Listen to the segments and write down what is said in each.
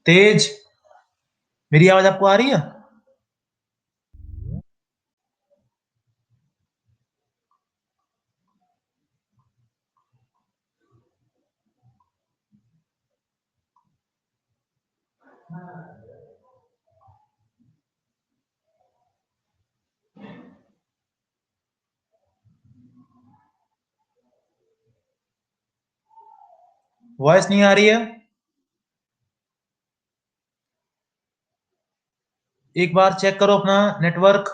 तेज, मेरी आवाज आपको आ रही है? वॉइस नहीं आ रही है? एक बार चेक करो अपना नेटवर्क।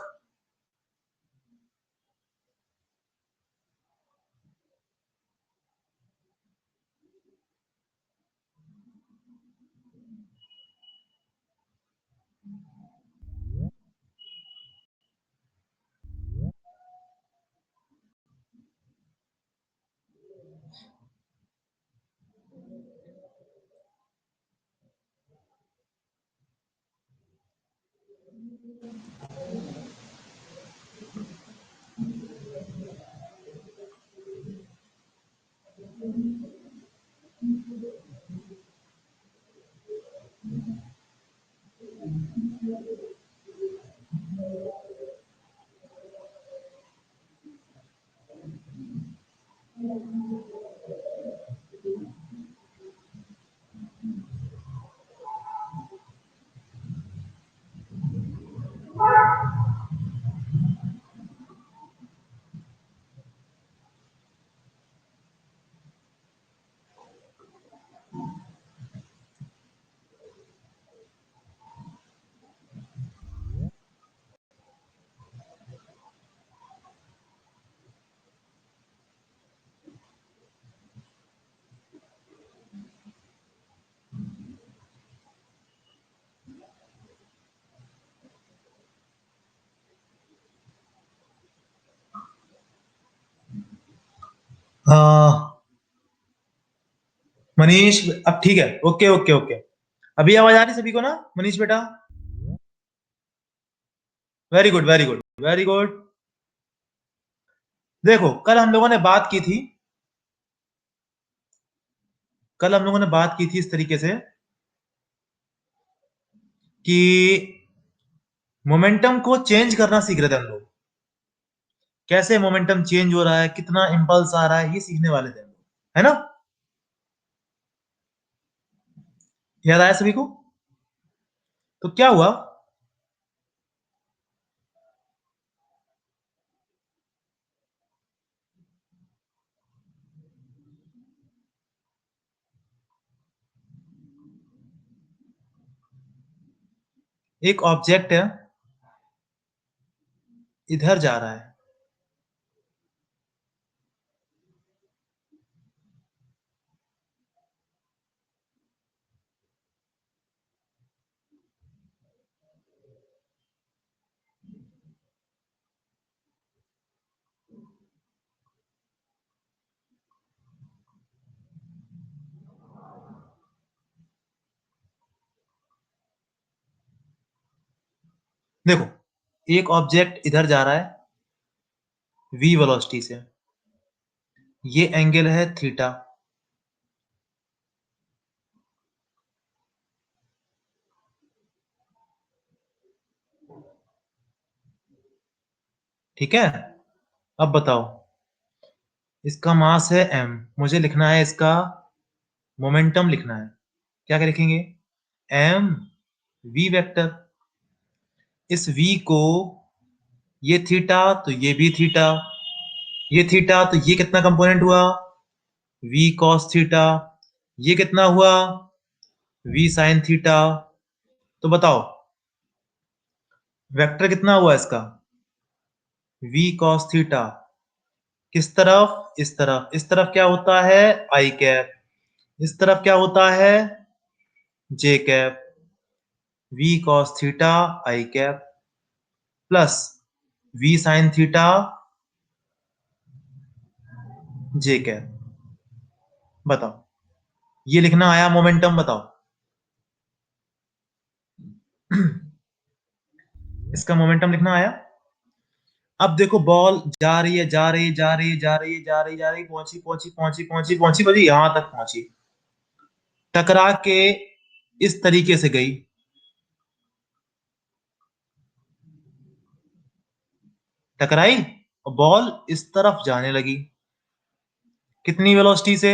मनीष, अब ठीक है। Okay okay okay. अभी आवाज आ रही सभी को ना? मनीष बेटा, very good very good very good. देखो, कल हम लोगों ने बात की थी इस तरीके से कि मोमेंटम को चेंज करना सीख रहे थे हम लोग। कैसे मोमेंटम चेंज हो रहा है, कितना इंपल्स आ रहा है, ये सीखने वाले थे हम लोग, है ना? याद आया सभी को? तो क्या हुआ? एक ऑब्जेक्ट है, इधर जा रहा है। देखो, एक ऑब्जेक्ट इधर जा रहा है v वेलोसिटी से। ये एंगल है थीटा। ठीक है? अब बताओ, इसका मास है m, मुझे लिखना है इसका मोमेंटम लिखना है। क्या क्या लिखेंगे? m v vector. इस v को, ये थीटा तो ये भी थीटा, ये थीटा तो ये कितना कंपोनेंट हुआ? v cos theta. ये कितना हुआ? v sin theta. तो बताओ, वेक्टर कितना हुआ इसका? v cos theta. किस तरफ? इस तरफ। इस तरफ क्या होता है? I cap. इस तरफ क्या होता है? J cap. v cos theta i cap plus v sin theta j cap. बताओ, ये लिखना आया मोमेंटम? बताओ। इसका मोमेंटम लिखना आया। अब देखो, बॉल जा रही है जा रही है जा रही है जा रही है जा रही है जा रही है, पहुंची पहुंची पहुंची पहुंची पहुंची, बजी यहां तक पहुंची, टकरा के इस तरीके से गई, टकराई और बॉल इस तरफ जाने लगी। कितनी वेलोसिटी से?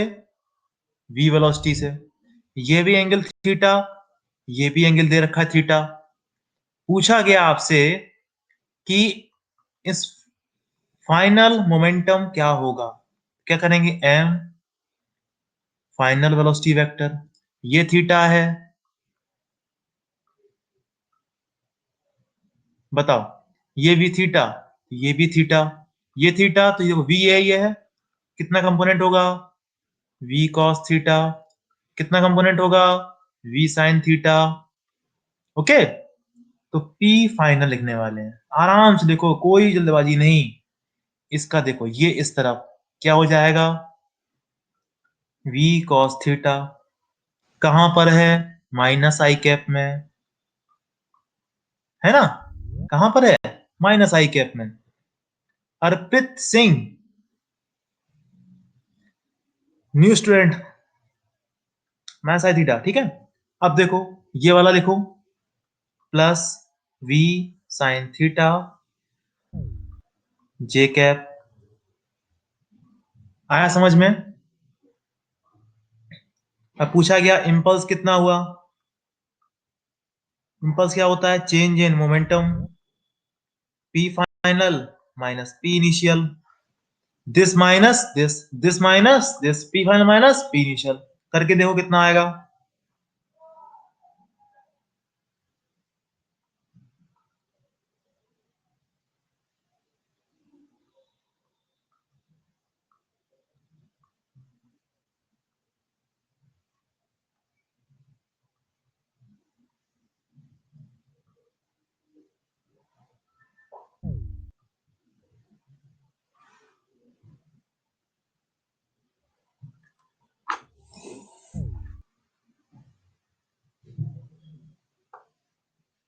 v वेलोसिटी से। ये भी एंगल थीटा, ये भी एंगल दे रखा है थीटा। पूछा गया आपसे कि इस फाइनल मोमेंटम क्या होगा, क्या करेंगे? m फाइनल वेलोसिटी वेक्टर, ये थीटा है, बताओ, ये भी थीटा, ये भी थीटा, ये थीटा, तो ये v है, ये है, कितना कंपोनेंट होगा? v cos थीटा, कितना कंपोनेंट होगा? v sin theta. ओके, तो p फाइनल लिखने वाले हैं, आराम से देखो, कोई जल्दबाजी नहीं। इसका देखो, ये इस तरफ क्या हो जाएगा? v cos थीटा, कहां पर है? माइनस आई कैप में, है ना? कहां पर है? माइनस आई कैप में। Arpit Singh, new student, maths i theta, ठीक है। अब देखो, ये वाला लिखो, plus v sine theta j cap. आया समझ में? अब पूछा गया इम्पल्स कितना हुआ। इम्पल्स क्या होता है? Change in momentum, p final minus p initial, this minus this minus this, p final minus p initial, करके देखो कितना आएगा।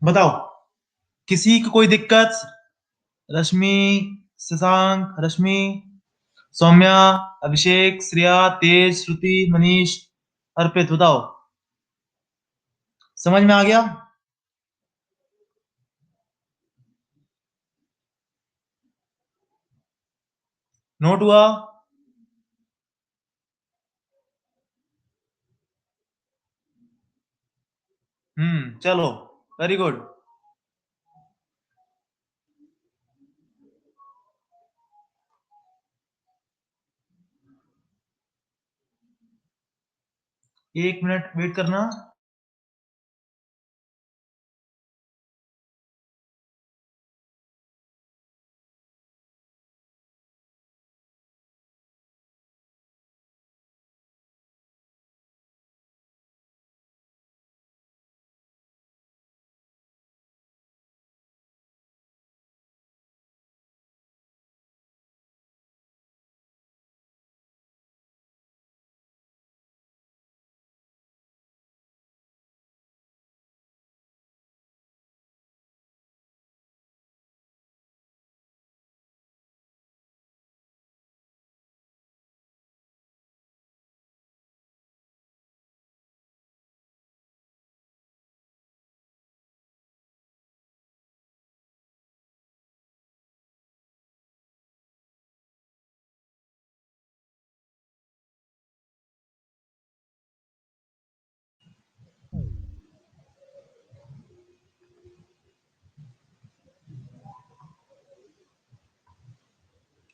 बताओ, किसी को कोई दिक्कत? रश्मि, शशांक, रश्मि, सौम्या, अभिषेक, श्रेया, तेज, श्रुति, मनीष, अर्पित, बताओ, समझ में आ गया? नोट हुआ? चलो, वेरी गुड। एक मिनट वेट करना।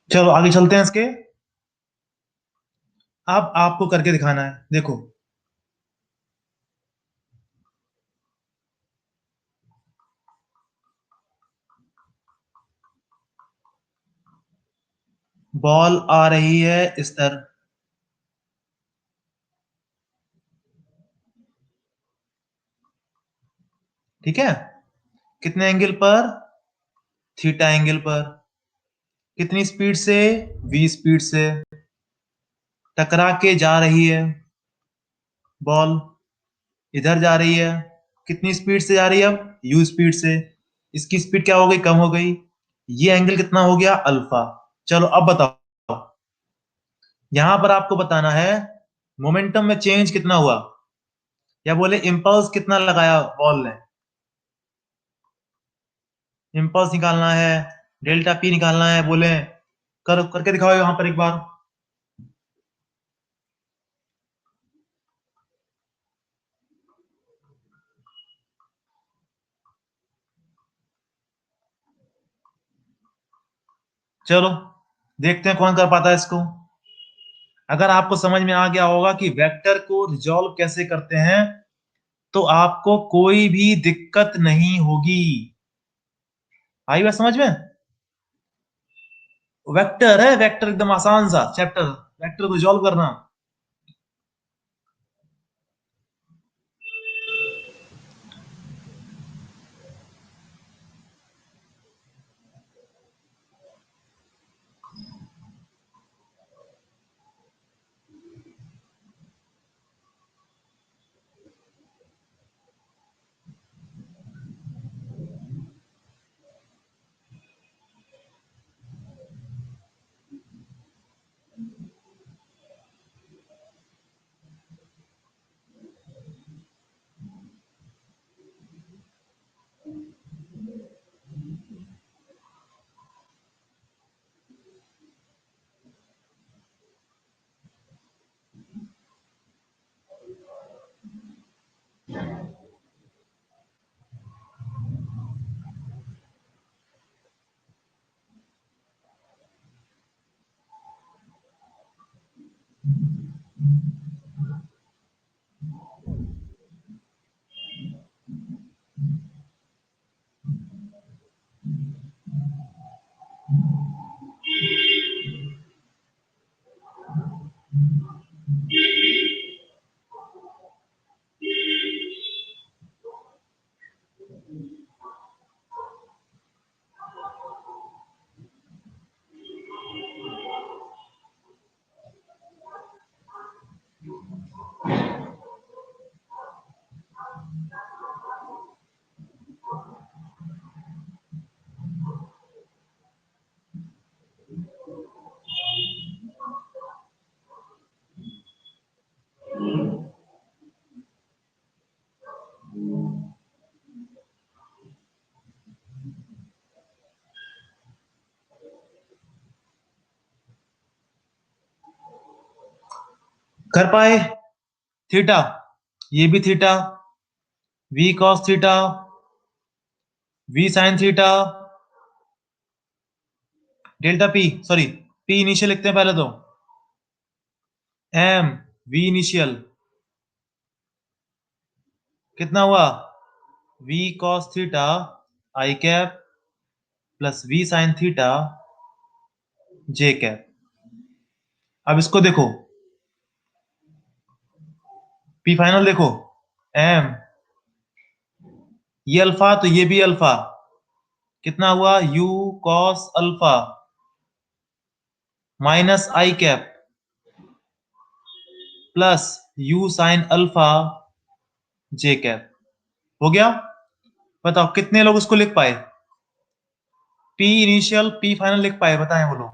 चलो आगे चलते हैं इसके। अब आपको करके दिखाना है, देखो, बॉल आ रही है इस तरह, ठीक है, कितने एंगल पर? थीटा एंगल पर। कितनी स्पीड से? v स्पीड से। टकरा के जा रही है बॉल, इधर जा रही है, कितनी स्पीड से जा रही है? अब u स्पीड से। इसकी स्पीड क्या हो गई? कम हो गई। ये एंगल कितना हो गया? अल्फा। चलो अब बताओ, यहां पर आपको बताना है मोमेंटम में चेंज कितना हुआ। या बोले इम्पल्स कितना लगाया बॉल ने, इम्पल्स निकालना है, डेल्टा पी निकालना है, बोले करके दिखाओ यहां पर एक बार। चलो देखते हैं कौन कर पाता है इसको। अगर आपको समझ में आ गया होगा कि वेक्टर को रिजॉल्व कैसे करते हैं, तो आपको कोई भी दिक्कत नहीं होगी। आई बात समझ में? वेक्टर है, वेक्टर एकदम आसान सा चैप्टर, वेक्टर को रिजॉल्व करना। कर पाए? थीटा, ये भी theta, v cos theta, v sine theta, delta p, sorry p initial लिखते हैं पहले तो, एम वी इनिशियल कितना हुआ, v cos theta i cap plus v sine theta j cap. अब इसको देखो, पी फाइनल देखो, एम, ये अल्फा तो ये भी अल्फा, कितना हुआ u cos alpha minus i cap plus u sine alpha j cap. हो गया? बताओ कितने लोग उसको लिख पाए, पी इनिशियल पी फाइनल लिख पाए, बताएं वो लोग।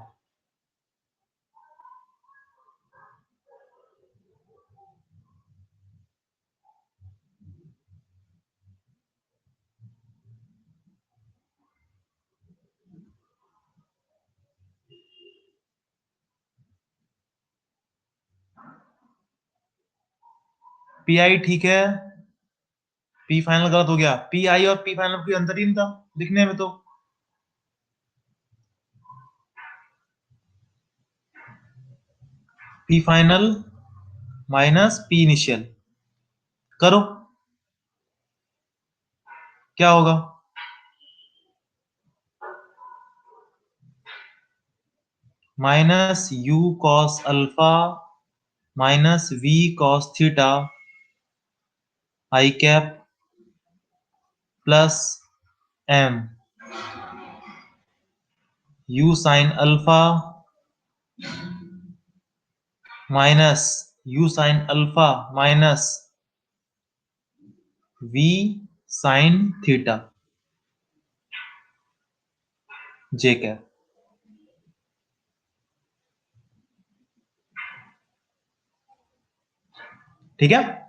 पी आई ठीक है, पी फाइनल गलत हो गया, पी आई और पी फाइनल कोई अंतर ही नहीं था दिखने में तो। P final minus p initial करो, क्या होगा, minus u cos alpha minus v cos theta i cap plus m u sine alpha minus u sine alpha minus v sine theta j cap. ठीक है?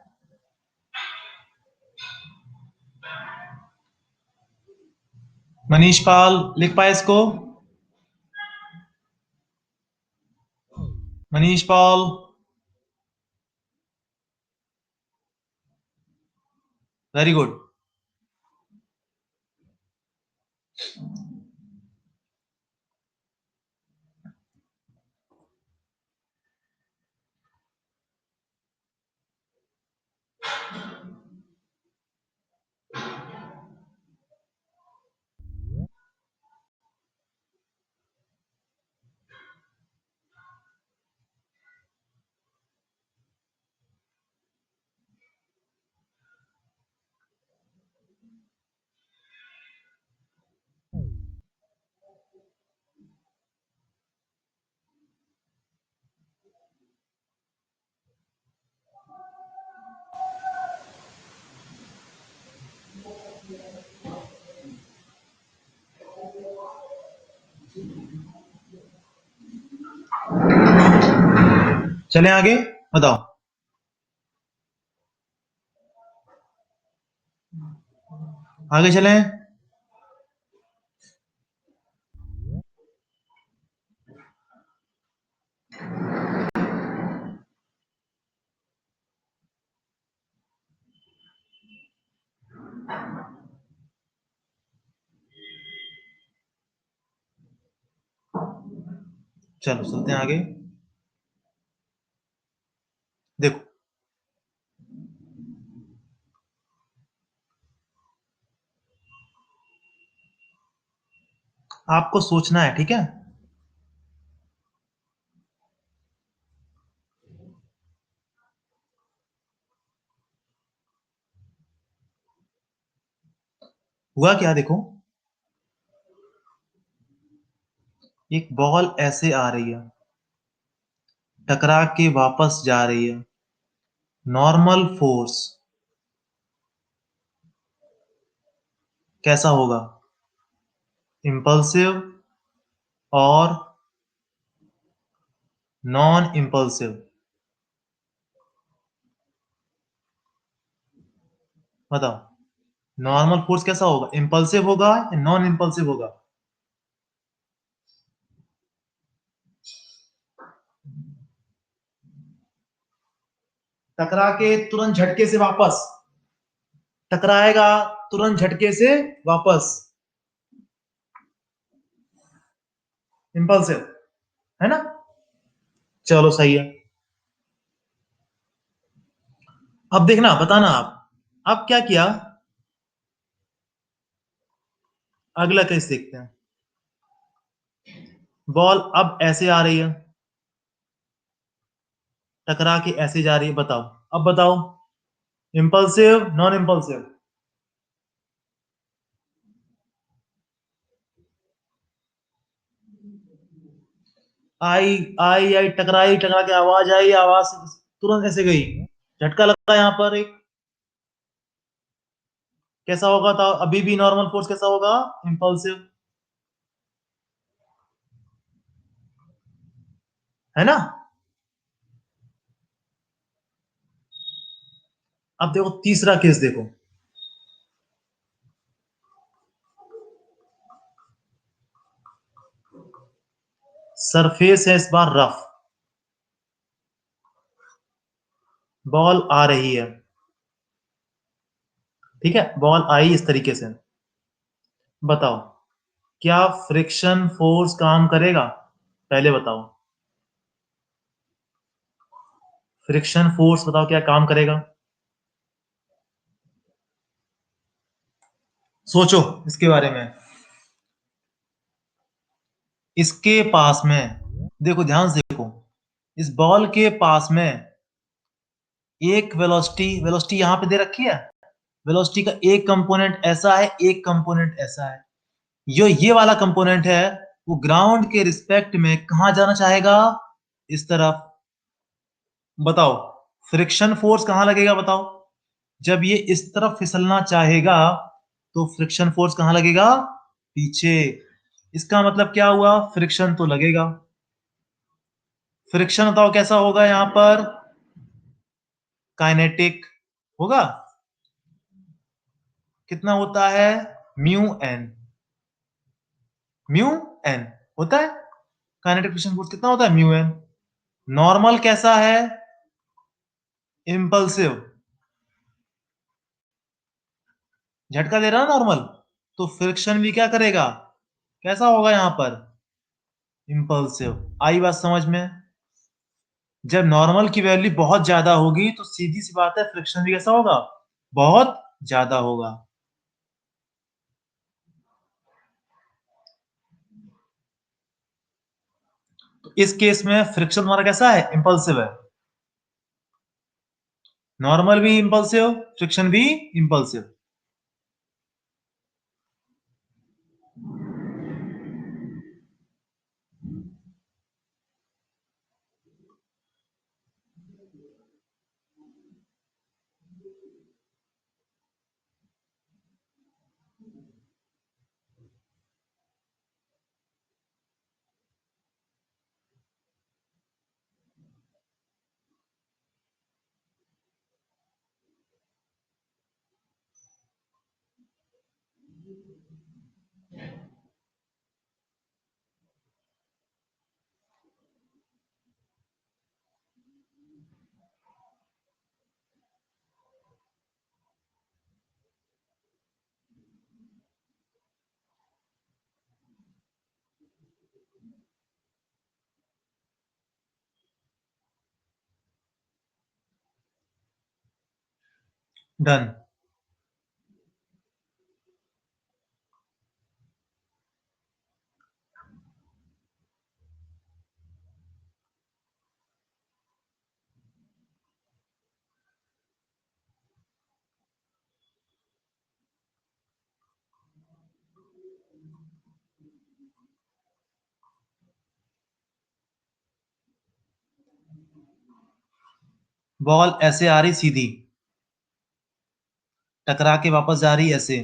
मनीष पाल लिख पाए इसको? Manish Pal, very good. चलें आगे, बताओ। आगे चलें। चलो चलते हैं आगे। देखो, आपको सोचना है, ठीक है? हुआ क्या, देखो, एक बॉल ऐसे आ रही है, टकरा के वापस जा रही है। नॉर्मल फोर्स कैसा होगा? इंपल्सिव और नॉन इंपल्सिव? बताओ, नॉर्मल फोर्स कैसा होगा? इंपल्सिव होगा या नॉन इंपल्सिव होगा? टकरा के तुरंत झटके से वापस, टकराएगा तुरंत झटके से वापस, इंपल्सिव, है ना? चलो सही है। अब देखना, बताना आप। अब क्या किया, अगला केस देखते हैं। बॉल अब ऐसे आ रही है, टकरा के ऐसे जा रही है। बताओ, अब बताओ, इंपल्सिव नॉन इंपल्सिव? आई आई आई, टकराई, टकरा के आवाज आई, आवाज तुरंत ऐसे गई, झटका लगा यहां पर एक। कैसा होगा था अभी भी? नॉर्मल फोर्स कैसा होगा? इंपल्सिव, है ना? अब देखो तीसरा केस, देखो। सरफेस है इस बार रफ, बॉल आ रही है, ठीक है? बॉल आई इस तरीके से। बताओ, क्या फ्रिक्शन फोर्स काम करेगा? पहले बताओ, फ्रिक्शन फोर्स बताओ क्या काम करेगा? सोचो इसके बारे में। इसके पास में, देखो ध्यान से देखो, इस बॉल के पास में एक वेलोसिटी, वेलोसिटी यहां पे दे रखी है। वेलोसिटी का एक कंपोनेंट ऐसा है, एक कंपोनेंट ऐसा है। जो ये वाला कंपोनेंट है, वो ग्राउंड के रिस्पेक्ट में कहां जाना चाहेगा? इस तरफ। बताओ, फ्रिक्शन फोर्स कहां लगेगा? बताओ, जब ये इस तरफ फिसलना चाहेगा तो फ्रिक्शन फोर्स कहां लगेगा? पीछे। इसका मतलब क्या हुआ? फ्रिक्शन तो लगेगा। फ्रिक्शन बताओ कैसा होगा यहां पर? काइनेटिक होगा। कितना होता है? Mu N. म्यू एन होता है। काइनेटिक फ्रिक्शन फोर्स कितना होता है? Mu N. नॉर्मल कैसा है? इंपल्सिव। झटका दे रहा है नॉर्मल, तो फ्रिक्शन भी क्या करेगा? कैसा होगा यहां पर? इंपल्सिव। आई बात समझ में? जब नॉर्मल की वैल्यू बहुत ज्यादा होगी तो सीधी सी बात है फ्रिक्शन भी कैसा होगा? बहुत ज्यादा होगा। तो इस केस में फ्रिक्शन हमारा कैसा है? इंपल्सिव है। नॉर्मल भी इंपल्सिव, फ्रिक्शन भी इंपल्सिव। डन। बॉल ऐसे आ रही सीधी, टकरा के वापस जा रही ऐसे।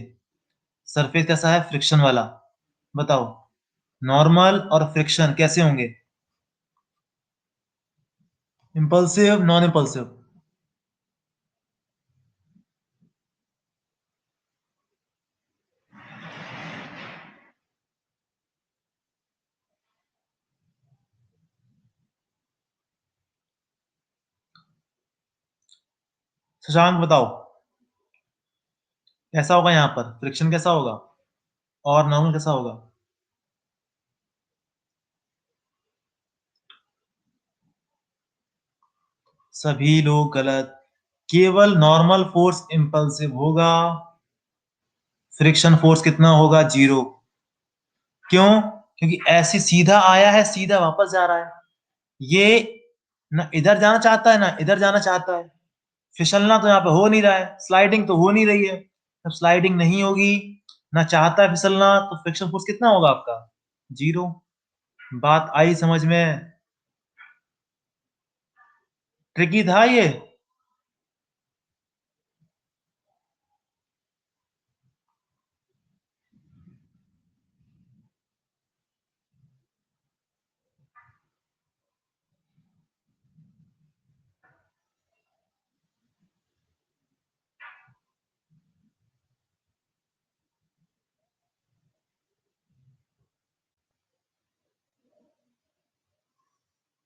सरफेस कैसा है? फ्रिक्शन वाला। बताओ, नॉर्मल और फ्रिक्शन कैसे होंगे? Impulsive, non impulsive? शशांक बताओ, कैसा होगा यहां पर? फ्रिक्शन कैसा होगा और नॉर्मल कैसा होगा? सभी लोग गलत। केवल नॉर्मल फोर्स इंपल्सिव होगा। फ्रिक्शन फोर्स कितना होगा? जीरो। क्यों? क्योंकि ऐसे सीधा आया है, सीधा वापस जा रहा है। ये ना इधर जाना चाहता है ना इधर जाना चाहता है। फिसलना तो यहाँ पे हो नहीं रहा है, स्लाइडिंग तो हो नहीं रही है। जब स्लाइडिंग नहीं होगी, ना चाहता है फिसलना, तो फ्रिक्शन फोर्स कितना होगा आपका? जीरो। बात आई समझ में? ट्रिकी था ये।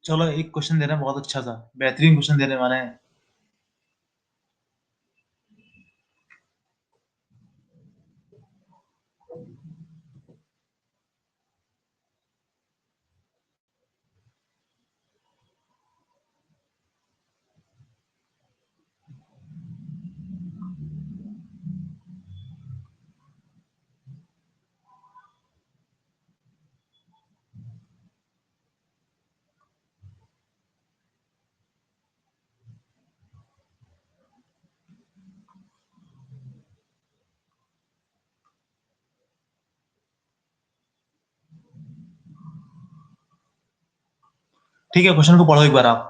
चलो एक क्वेश्चन दे रहे हैं, बहुत अच्छा सा बेहतरीन क्वेश्चन देने वाले हैं। ठीक है, क्वेश्चन को पढ़ो एक बार आप।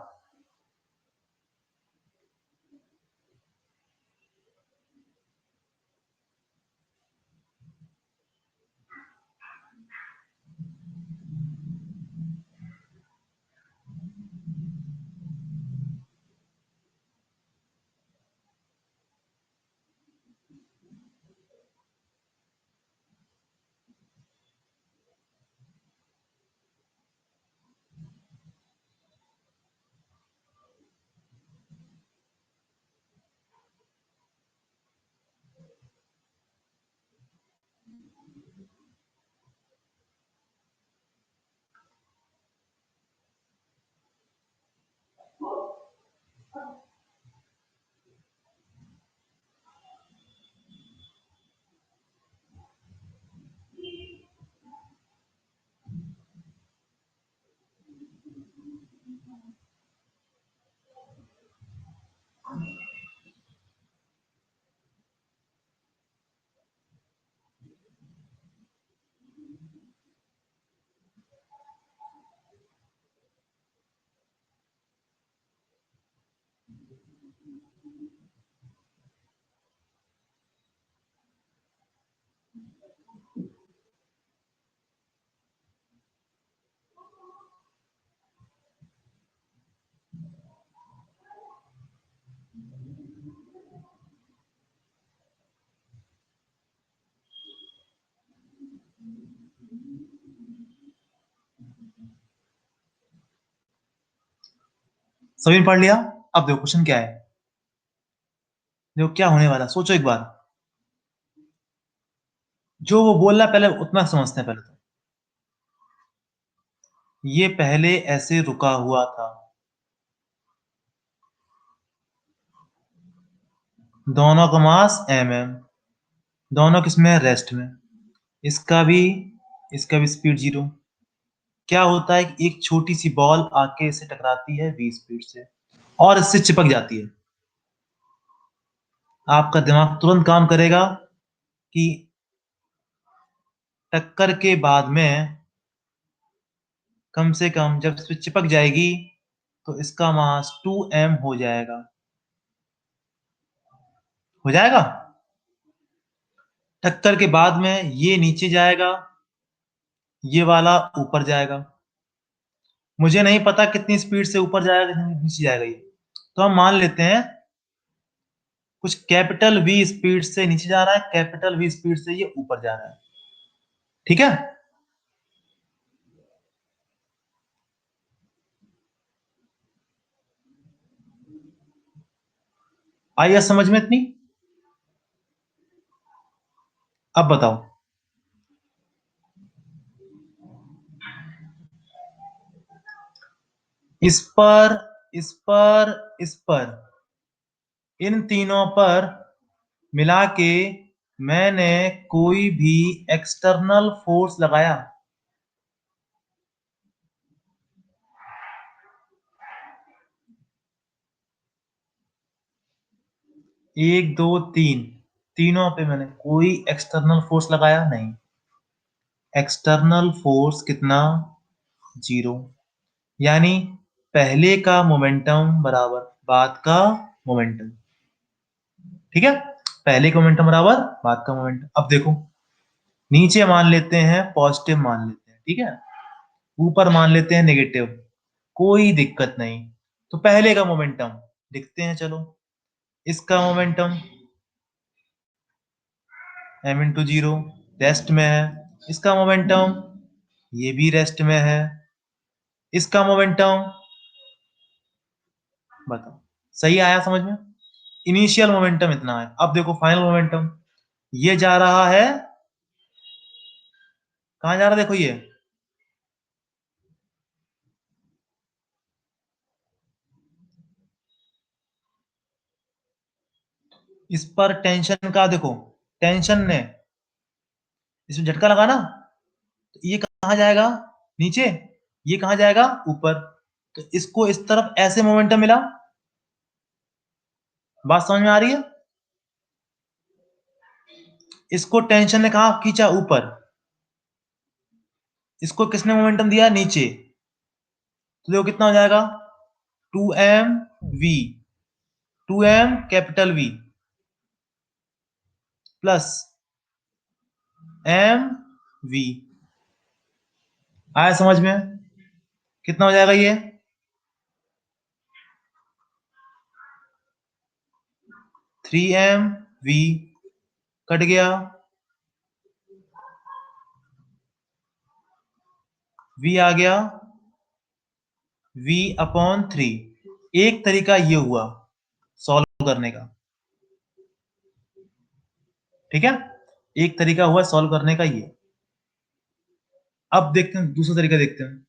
सभी ने पढ़ लिया? अब देखो क्वेश्चन क्या है, देखो क्या होने वाला, सोचो एक बार। जो वो बोल रहा है पहले उतना समझते हैं। पहले तो ये पहले ऐसे रुका हुआ था, दोनों का मास mm, दोनों किसमें है, रेस्ट में। इसका भी स्पीड 0। क्या होता है कि एक छोटी सी बॉल आके इसे टकराती है v स्पीड से और इससे चिपक जाती है। आपका दिमाग तुरंत काम करेगा कि टक्कर के बाद में कम से कम जब इस पे चिपक जाएगी तो इसका मास 2m हो जाएगा। हो जाएगा। टक्कर के बाद में ये नीचे जाएगा, ये वाला ऊपर जाएगा। मुझे नहीं पता कितनी स्पीड से ऊपर जाएगा, कितनी नीचे जाएगा ये। तो हम मान लेते हैं कुछ कैपिटल V स्पीड से नीचे जा रहा है, कैपिटल V स्पीड से ये ऊपर जा रहा है। ठीक है। आइए समझ में इतनी। अब बताओ, इस पर, इस पर, इस पर, इन तीनों पर मिला के मैंने कोई भी एक्सटर्नल फोर्स लगाया, 1 2 3, तीनों पे मैंने कोई एक्सटर्नल फोर्स लगाया नहीं। एक्सटर्नल फोर्स कितना, 0। यानी पहले का मोमेंटम बराबर बाद का मोमेंटम। ठीक है, पहले का मोमेंटम बराबर बाद का मोमेंटम। अब देखो, नीचे मान लेते हैं पॉजिटिव मान लेते हैं, ठीक है, ऊपर मान लेते हैं नेगेटिव, कोई दिक्कत नहीं। तो पहले का मोमेंटम लिखते हैं, चलो। इसका मोमेंटम m/0 रेस्ट में है। इसका मोमेंटम ये भी रेस्ट में है। इसका मोमेंटम बताओ, सही आया समझ में? इनिशियल मोमेंटम इतना है। अब देखो फाइनल मोमेंटम, ये जा रहा है, कहां जा रहा है देखो, ये इस पर टेंशन का देखो, टेंशन ने इसमें झटका लगा ना, तो ये कहां जाएगा, नीचे। ये कहां जाएगा, ऊपर। तो इसको इस तरफ ऐसे मोमेंटम मिला। बात समझ में आ रही है? इसको टेंशन ने कहा खींचा ऊपर, इसको किसने मोमेंटम दिया, नीचे। तो देखो कितना हो जाएगा, 2m v, 2m capital V plus m v। आया समझ में? कितना हो जाएगा ये, 3m v कट गया, v आ गया v/3। एक तरीका ये हुआ सॉल्व करने का। ठीक है, एक तरीका हुआ सॉल्व करने का ये। अब देखते हैं दूसरा तरीका देखते हैं।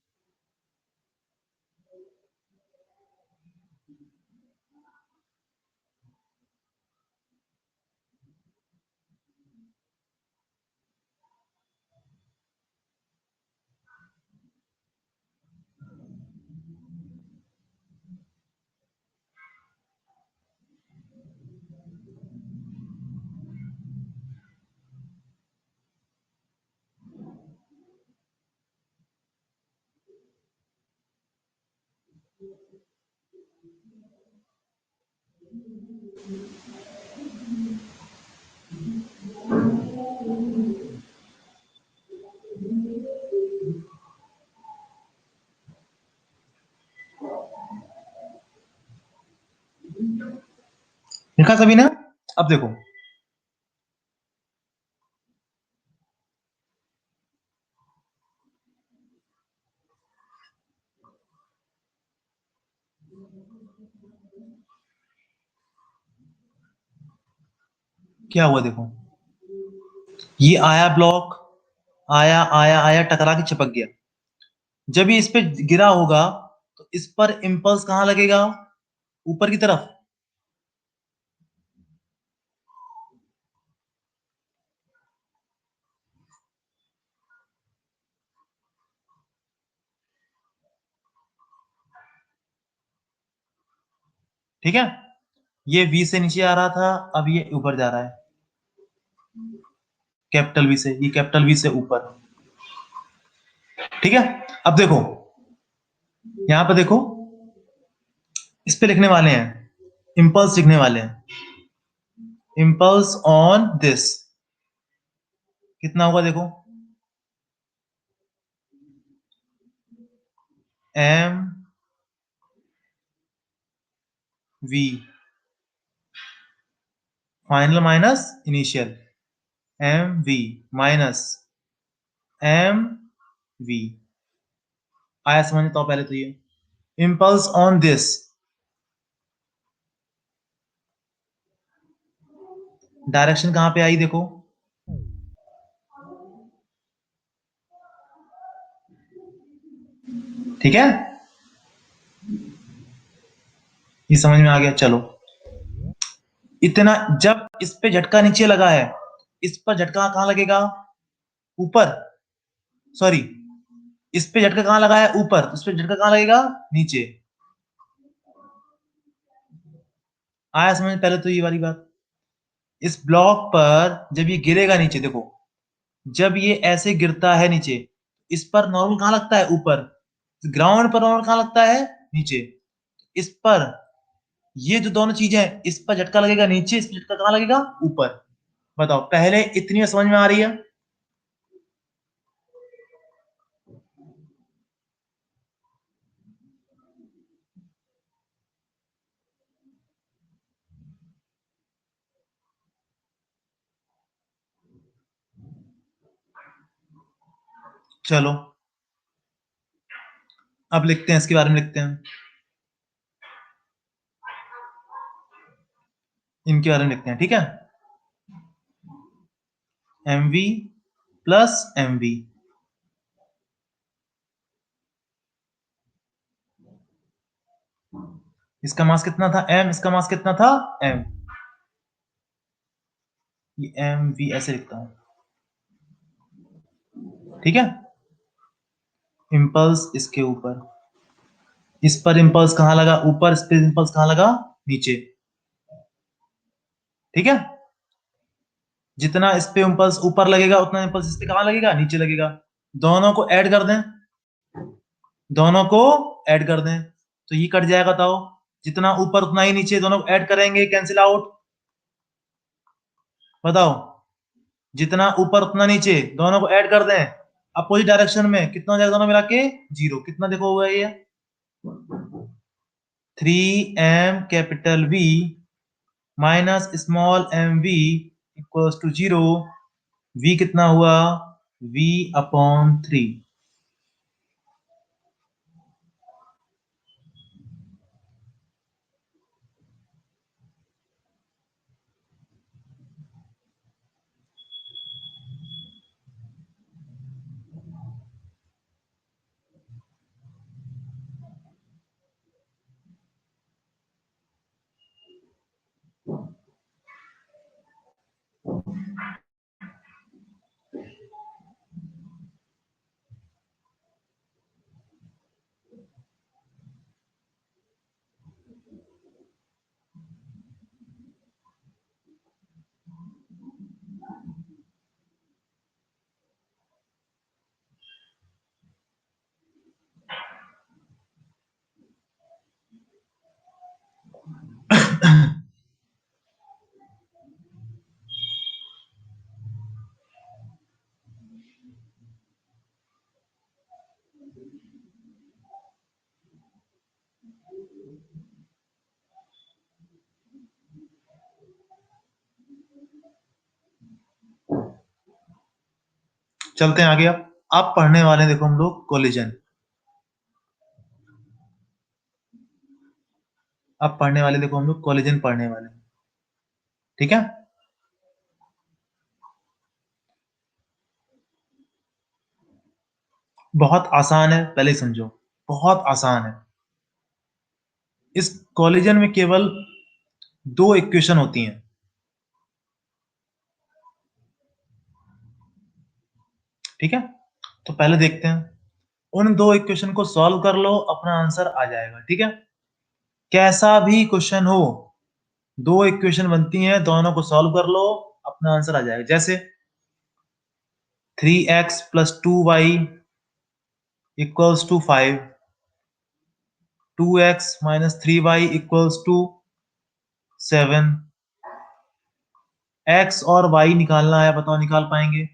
लिखा सभी ने? अब देखो क्या हुआ, देखो ये आया ब्लॉक, आया आया आया, टकरा के चिपक गया। जब ये इस पे गिरा होगा तो इस पर इम्पल्स कहां लगेगा? ऊपर की तरफ। ठीक है, ये V से नीचे आ रहा था, अब ये ऊपर जा रहा है कैपिटल V से, ये कैपिटल V से ऊपर। ठीक है, अब देखो यहां पर देखो, इस पे लिखने वाले हैं, इम्पल्स लिखने वाले हैं। इम्पल्स ऑन दिस कितना होगा देखो, m v final minus initial, m v minus m v. आया समझ? तो पहले तो ये इम्पल्स ऑन दिस, डायरेक्शन कहां पे आई देखो, ठीक है, ये समझ में आ गया। चलो, इतना जब इस पे झटका नीचे लगा है, इस पर झटका कहां लगेगा? ऊपर, सॉरी, इस पे झटका कहां लगा है? ऊपर, इस पे झटका कहां लगेगा? नीचे। आया समझ पहले तो ये वाली बात। इस ब्लॉक पर जब ये गिरेगा नीचे, देखो जब ये ऐसे गिरता है नीचे, इस पर नॉर्मल कहां लगता है? ऊपर। ग्राउंड पर नॉर्मल कहां लगता है? नीचे। इस पर ये जो दोनों चीजें हैं, इस पर झटका लगेगा नीचे, इस पर झटका कहां लगेगा? ऊपर। बताओ, पहले इतनी समझ में आ रही है? चलो अब लिखते हैं, इसके बारे में लिखते हैं, इनके बारे में लिखते हैं। ठीक है, m v plus m v, इसका मास कितना था? एम, इसका मास कितना था? एम। ये एम वी ऐसे लिखता हूं, ठीक है। इम्पल्स इसके ऊपर, इस पर इम्पल्स कहां लगा? ऊपर, इस पर इम्पल्स कहां लगा? नीचे। ठीक है, जितना इस पे इम्पल्स ऊपर लगेगा उतना इम्पल्स इस पे कहां लगेगा? नीचे लगेगा। दोनों को ऐड कर दें, दोनों को ऐड कर दें तो ये कट जाएगा। बताओ, जितना ऊपर उतना ही नीचे, दोनों को ऐड करेंगे, कैंसिल आउट। बताओ, जितना ऊपर उतना नीचे, दोनों को ऐड कर दें अपोजिट डायरेक्शन में, कितना हो जाएगा दोनों मिला के? जीरो। कितना देखो हुआ ये? 3m capital V minus small m v equals to zero. V कितना हुआ? V upon 3। चलते हैं आगे। अब पढ़ने वाले हैं, देखो हम लोग कोलिजन। अब पढ़ने वाले देखो हम लोग कोलिजन पढ़ने वाले हैं, ठीक है। बहुत आसान है, पहले ही समझो, बहुत आसान है। इस कोलिजन में केवल दो इक्वेशन होती हैं, ठीक है। तो पहले देखते हैं, उन दो इक्वेशन को सॉल्व कर लो, अपना आंसर आ जाएगा, ठीक है। कैसा भी क्वेश्चन हो, दो इक्वेशन बनती हैं, दोनों को सॉल्व कर लो, अपना आंसर आ जाएगा। जैसे 3x + 2y = 5, 2x - 3y = 7। x और y निकालना है, बताओ निकाल पाएंगे?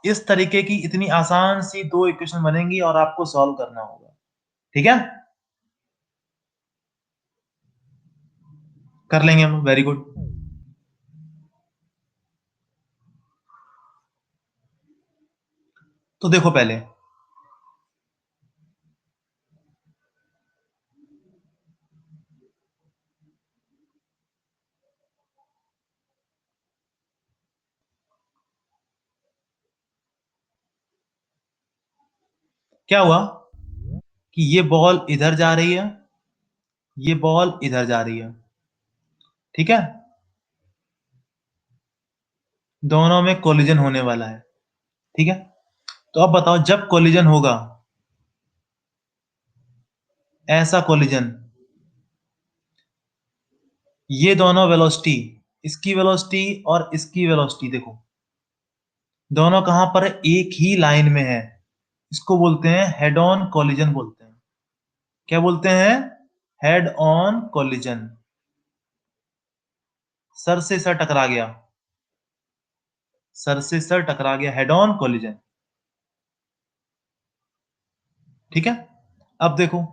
इस तरीके की इतनी आसान सी दो इक्वेशन बनेंगी और आपको सॉल्व करना होगा, ठीक है। कर लेंगे हम, वेरी गुड। तो देखो पहले, क्या हुआ कि ये बॉल इधर जा रही है, ये बॉल इधर जा रही है, ठीक है। दोनों में कोलिजन होने वाला है, ठीक है। तो अब बताओ, जब कोलिजन होगा, ऐसा कोलिजन, ये दोनों वेलोसिटी, इसकी वेलोसिटी और इसकी वेलोसिटी देखो, दोनों कहां पर है? एक ही लाइन में है। इसको बोलते हैं हेड ऑन कोलिजन बोलते हैं। क्या बोलते हैं? Head on collision. सर से सर टकरा गया, सर से सर टकरा गया, हेड ऑन कोलिजन, ठीक है। अब देखो,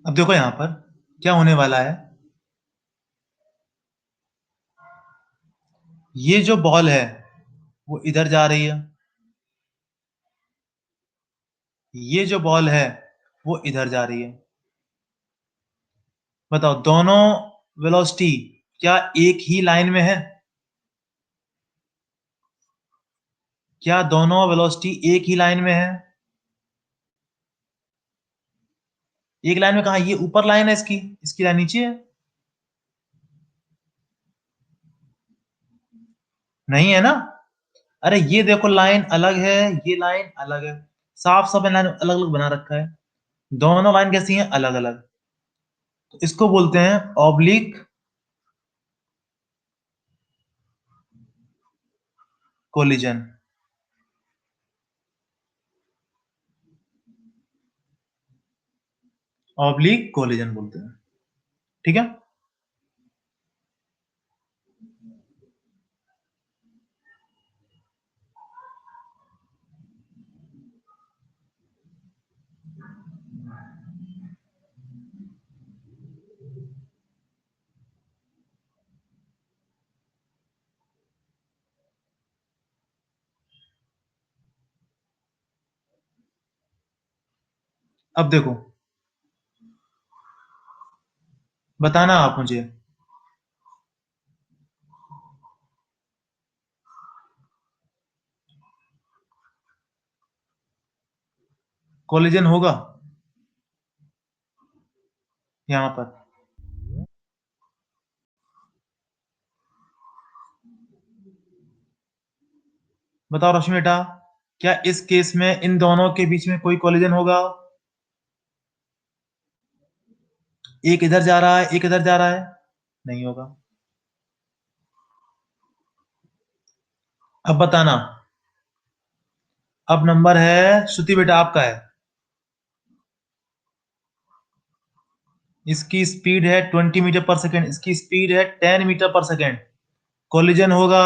अब देखो यहां पर क्या होने वाला है। ये जो बॉल है वो इधर जा रही है, ये जो बॉल है वो इधर जा रही है। बताओ, दोनों वेलोसिटी क्या एक ही लाइन में है? क्या दोनों वेलोसिटी एक ही लाइन में है? एक लाइन में कहा? ये ऊपर लाइन है इसकी, इसकी लाइन नीचे है, नहीं है ना। अरे ये देखो, लाइन अलग है, ये लाइन अलग है, साफ साफ लाइन अलग अलग बना रखा है। दोनों लाइन कैसी हैं? अलग अलग। तो इसको बोलते हैं ऑब्लिक कोलिजन, ऑब्लिक कोलिजन बोलते हैं, ठीक है। अब देखो, बताना आप मुझे। कोलिजन होगा यहाँ पर। बताओ रोशनी बेटा, क्या इस केस में इन दोनों के बीच में कोई कोलिजन होगा? एक इधर जा रहा है, एक इधर जा रहा है, नहीं होगा। अब बताना। अब नंबर है श्रुति बेटा आपका है। इसकी स्पीड है 20 मीटर पर सेकेंड, इसकी स्पीड है 10 मीटर पर सेकेंड। कोलिजन होगा?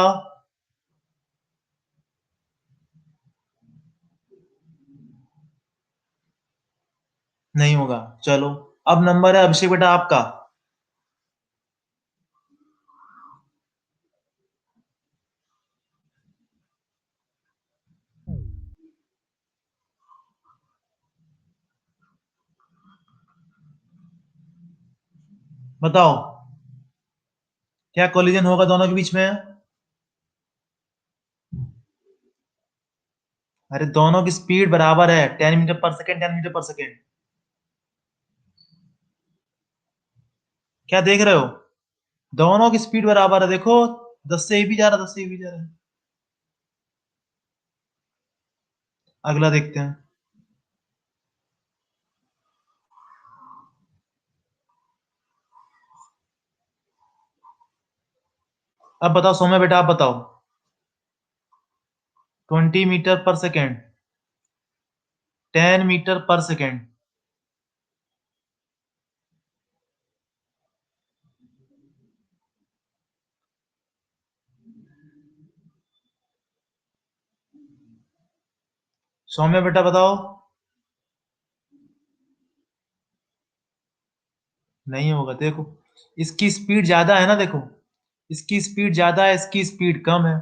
नहीं होगा। चलो, अब नंबर है अभिषेक बेटा आपका। बताओ, क्या कोलिजन होगा दोनों के बीच में? अरे दोनों की स्पीड बराबर है, 10 मीटर पर सेकेंड, 10 मीटर पर सेकेंड। क्या देख रहे हो? दोनों की स्पीड बराबर है, देखो। 10 से ये भी जा रहा है, 10 से ये भी जा रहा है। अगला देखते हैं। अब बताओ सौम्य बेटा, आप बताओ। 20 मीटर पर सेकेंड, 10 मीटर पर सेकेंड। सौम्य बेटा बताओ। नहीं होगा, देखो। इसकी स्पीड ज्यादा है ना, देखो। इसकी स्पीड ज्यादा है, इसकी स्पीड कम है।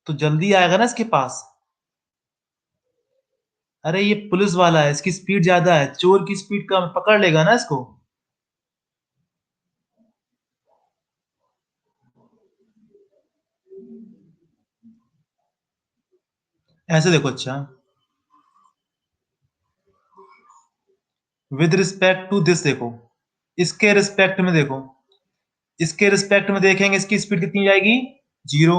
तो जल्दी आएगा ना इसके पास। अरे ये पुलिस वाला है, इसकी स्पीड ज्यादा है, चोर की स्पीड कम है, पकड़ लेगा ना इसको। ऐसे देखो, अच्छा। विद रिस्पेक्ट टू दिस देखो, इसके रिस्पेक्ट में देखो। इसके रिस्पेक्ट में देखेंगे, इसकी स्पीड कितनी जाएगी? 0।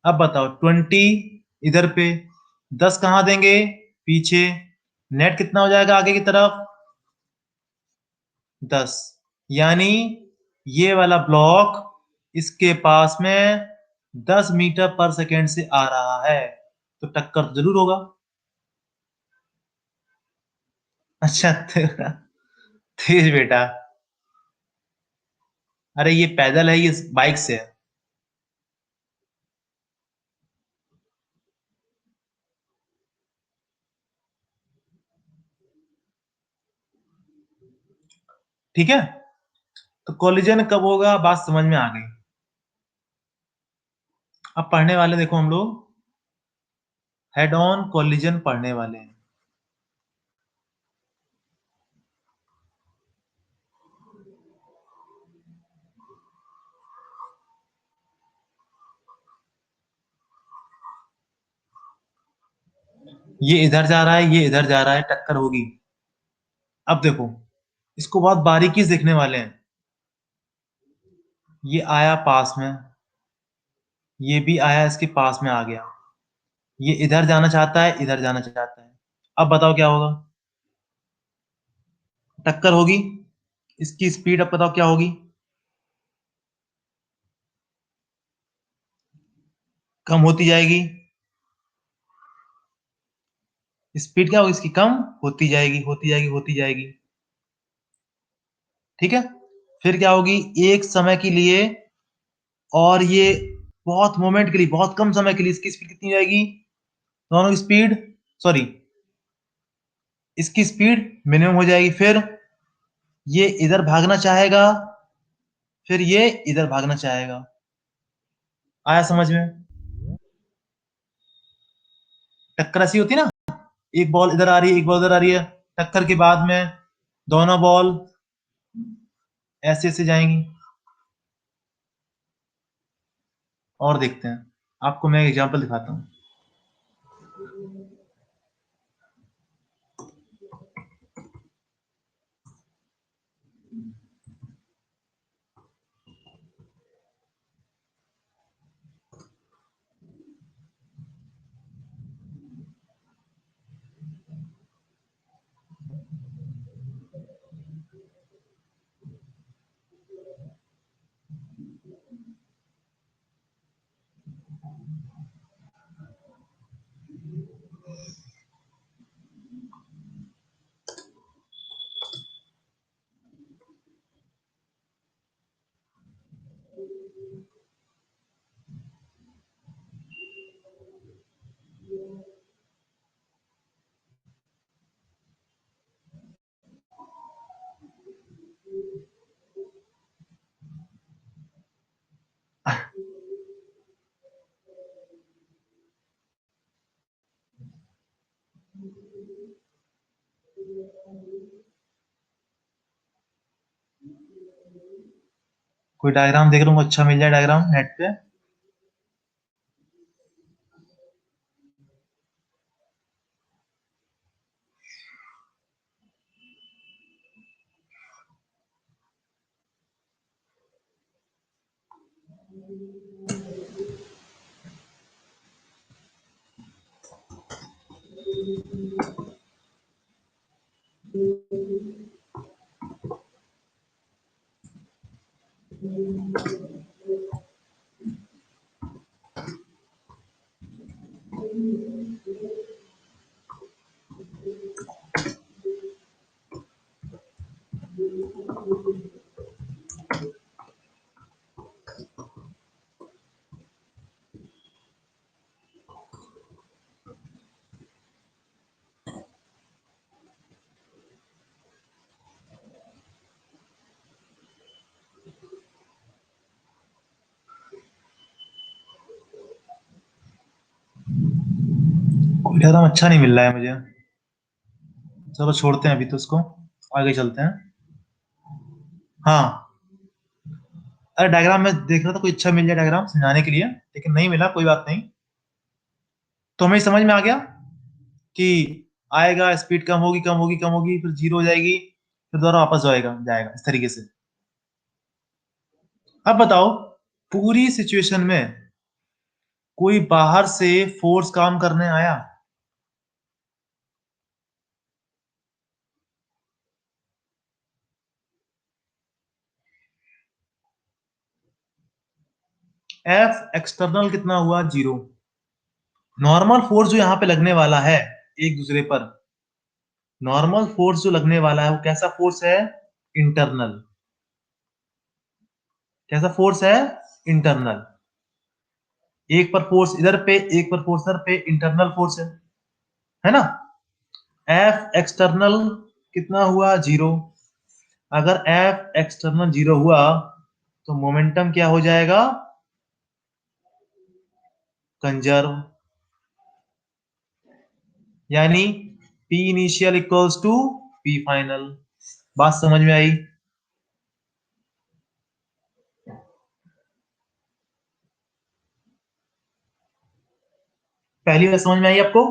अब बताओ, 20 इधर पे, 10 कहां देंगे? पीछे। नेट कितना हो जाएगा आगे की तरफ? 10। यानी ये वाला ब्लॉक इसके पास में 10 मीटर पर सेकेंड से आ रहा है, तो टक्कर तो जरूर होगा। अच्छा, तेज बेटा। अरे ये पैदल है, ये बाइक से है। ठीक है। तो कोलिजन कब होगा, बात समझ में आ गई। अब पढ़ने वाले देखो हम लोग, हेड ऑन कोलिजन पढ़ने वाले हैं। ये इधर जा रहा है, ये इधर जा रहा है, टक्कर होगी। अब देखो, इसको बहुत बारीकी से देखने वाले हैं। ये आया पास में, ये भी आया इसके पास में आ गया। ये इधर जाना चाहता है, इधर जाना चाहता है। अब बताओ क्या होगा? टक्कर होगी। इसकी स्पीड अब बताओ क्या होगी? कम होती जाएगी। स्पीड क्या होगी इसकी? कम होती जाएगी, होती जाएगी, होती जाएगी। ठीक है। फिर क्या होगी? एक समय के लिए, और ये बहुत मोमेंट के लिए, बहुत कम समय के लिए, इसकी स्पीड कितनी जाएगी? दोनों की स्पीड, सॉरी, इसकी स्पीड मिनिमम हो जाएगी। फिर ये इधर भागना चाहेगा, फिर ये इधर भागना चाहेगा। आया समझ में? टक्कर ऐसी होती है ना, एक बॉल इधर आ रही है, एक बॉल इधर आ रही है। टक्कर के बाद में दोनों बॉल ऐसे ऐसे जाएंगी। और देखते हैं, आपको मैं एग्जांपल दिखाता हूँ। कोई डायग्राम देख रहा हूँ, अच्छा मिल जाए डायग्राम नेट पे। कोई डायग्राम अच्छा नहीं मिल रहा है मुझे। चलो छोड़ते हैं अभी तो उसको, आगे चलते हैं। हाँ, अरे डायग्राम में देख रहा था कोई अच्छा मिल जाए डायग्राम समझाने के लिए, लेकिन नहीं मिला, कोई बात नहीं। तो हमें समझ में आ गया कि आएगा, स्पीड कम होगी कम होगी कम होगी, फिर जीरो हो जाएगी, फिर दोबारा वापस जाएगा जाएगा इस तरीके से। अब बताओ, पूरी सिचुएशन में कोई बाहर से फोर्स काम करने आया? एफ एक्सटर्नल कितना हुआ? जीरो। नॉर्मल फोर्स जो यहाँ पे लगने वाला है एक दूसरे पर, नॉर्मल फोर्स जो लगने वाला है वो कैसा फोर्स है? इंटरनल। कैसा फोर्स है? इंटरनल। एक पर फोर्स इधर पे, एक पर फोर्स इधर पे, इंटरनल फोर्स है ना? एफ एक्सटर्नल कितना हुआ? जीरो। अगर एफ एक्सटर्नल जीरो हुआ तो मोमेंटम क्या हो जाएगा? कंजर्व। यानी p initial equals to p final. बात समझ में आई? पहली बात समझ में आई आपको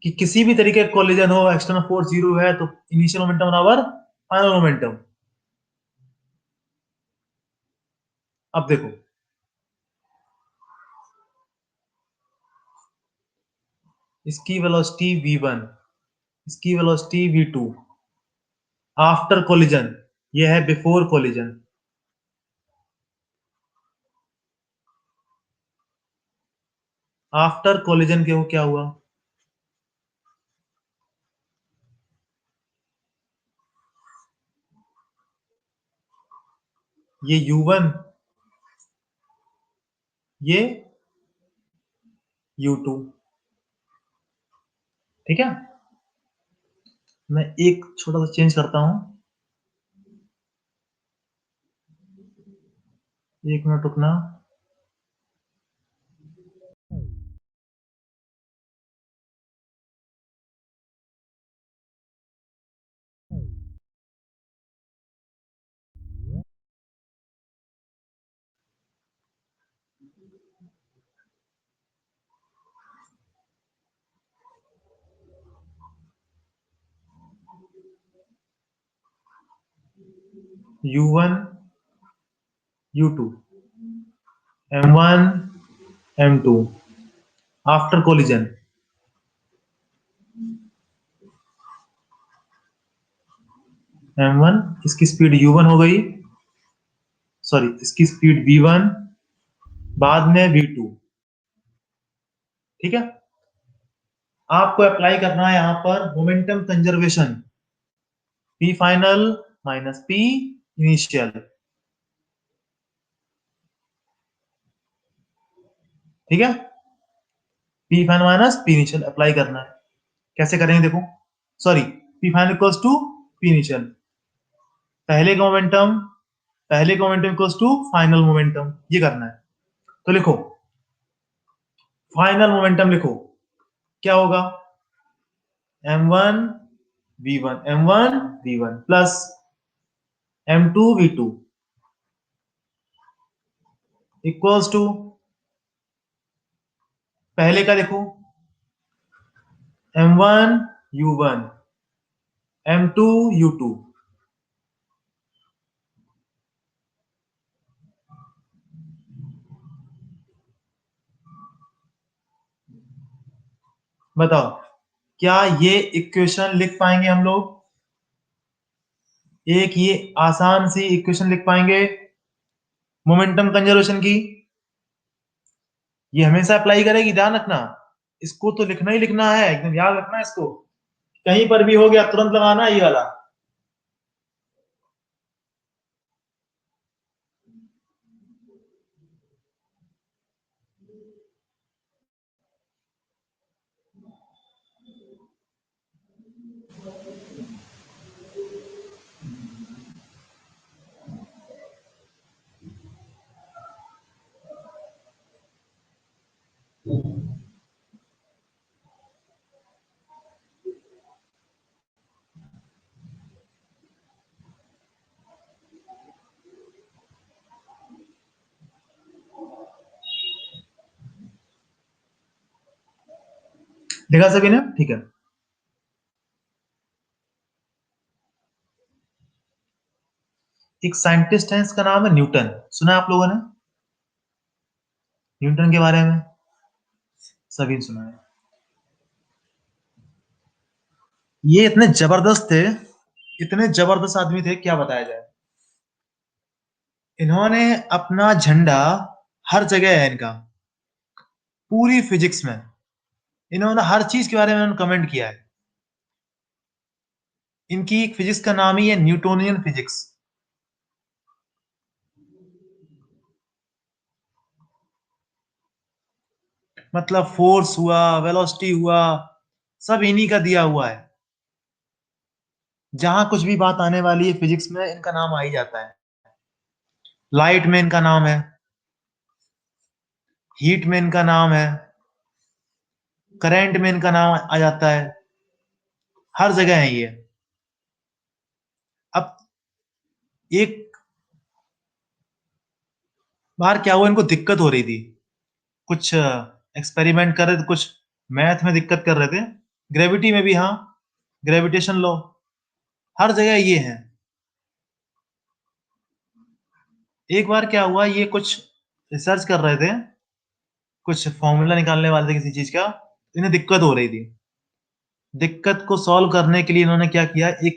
कि किसी भी तरीके का कोलिजन हो, एक्सटर्नल फोर्स जीरो है तो इनिशियल मोमेंटम बराबर फाइनल मोमेंटम। अब देखो, इसकी वेलोसिटी v1, इसकी वेलोसिटी v2 आफ्टर कोलिजन, ये है बिफोर कोलिजन। आफ्टर कोलिजन के वो क्या हुआ? ये u1, ये u2। ठीक है, मैं एक छोटा सा चेंज करता हूं, एक मिनट रुकना। u1, u2, m1, m2 after collision. m1, इसकी स्पीड u1 हो गई, सॉरी इसकी स्पीड v1, बाद में v2। ठीक है, आपको अप्लाई करना है यहां पर momentum conservation, p final minus p initial. ठीक है, p final minus p initial apply करना है। कैसे करेंगे देखो, sorry, p final equals to p initial, पहले का मोमेंटम, पहले का momentum equals to final momentum, ये करना है। तो लिखो, फाइनल मोमेंटम लिखो, क्या होगा, m1 v1, m1 v1 plus m2 v2 equals to, पहले का देखो, m1 u1 m2 u2, बताओ क्या ये इक्वेशन लिख पाएंगे हम लोग, एक ये आसान सी इक्वेशन लिख पाएंगे मोमेंटम कंजर्वेशन की, ये हमेशा अप्लाई करेगी, ध्यान रखना, इसको तो लिखना ही लिखना है, एकदम याद रखना इसको, कहीं पर भी हो गया तुरंत लगाना ये वाला। देखा सभी ने, ठीक है। एक साइंटिस्ट है, इसका नाम है न्यूटन, सुना है आप लोगों ने न्यूटन के बारे में, सभी ने सुना है। ये इतने जबरदस्त थे, इतने जबरदस्त आदमी थे, क्या बताया जाए। इन्होंने अपना झंडा, हर जगह है इनका, पूरी फिजिक्स में इन्होंने हर चीज के बारे में इन्होंने कमेंट किया है। इनकी फिजिक्स का नाम ही है न्यूटोनियन फिजिक्स। मतलब फोर्स हुआ, वेलोसिटी हुआ, सब इन्हीं का दिया हुआ है। जहां कुछ भी बात आने वाली है फिजिक्स में, इनका नाम आ ही जाता है। लाइट में इनका नाम है, हीट में इनका नाम है, करंट में इनका नाम आ जाता है, हर जगह है ये। अब एक बार क्या हुआ, इनको दिक्कत हो रही थी, कुछ एक्सपेरिमेंट कर रहे थे, कुछ मैथ में दिक्कत कर रहे थे, ग्रेविटी में भी, हाँ, ग्रेविटेशन लॉ, हर जगह ये है। एक बार क्या हुआ, ये कुछ रिसर्च कर रहे थे, कुछ फॉर्मूला निकालने वाले थे किसी चीज का, इन्हें दिक्कत हो रही थी। दिक्कत को सॉल्व करने के लिए इन्होंने क्या किया, एक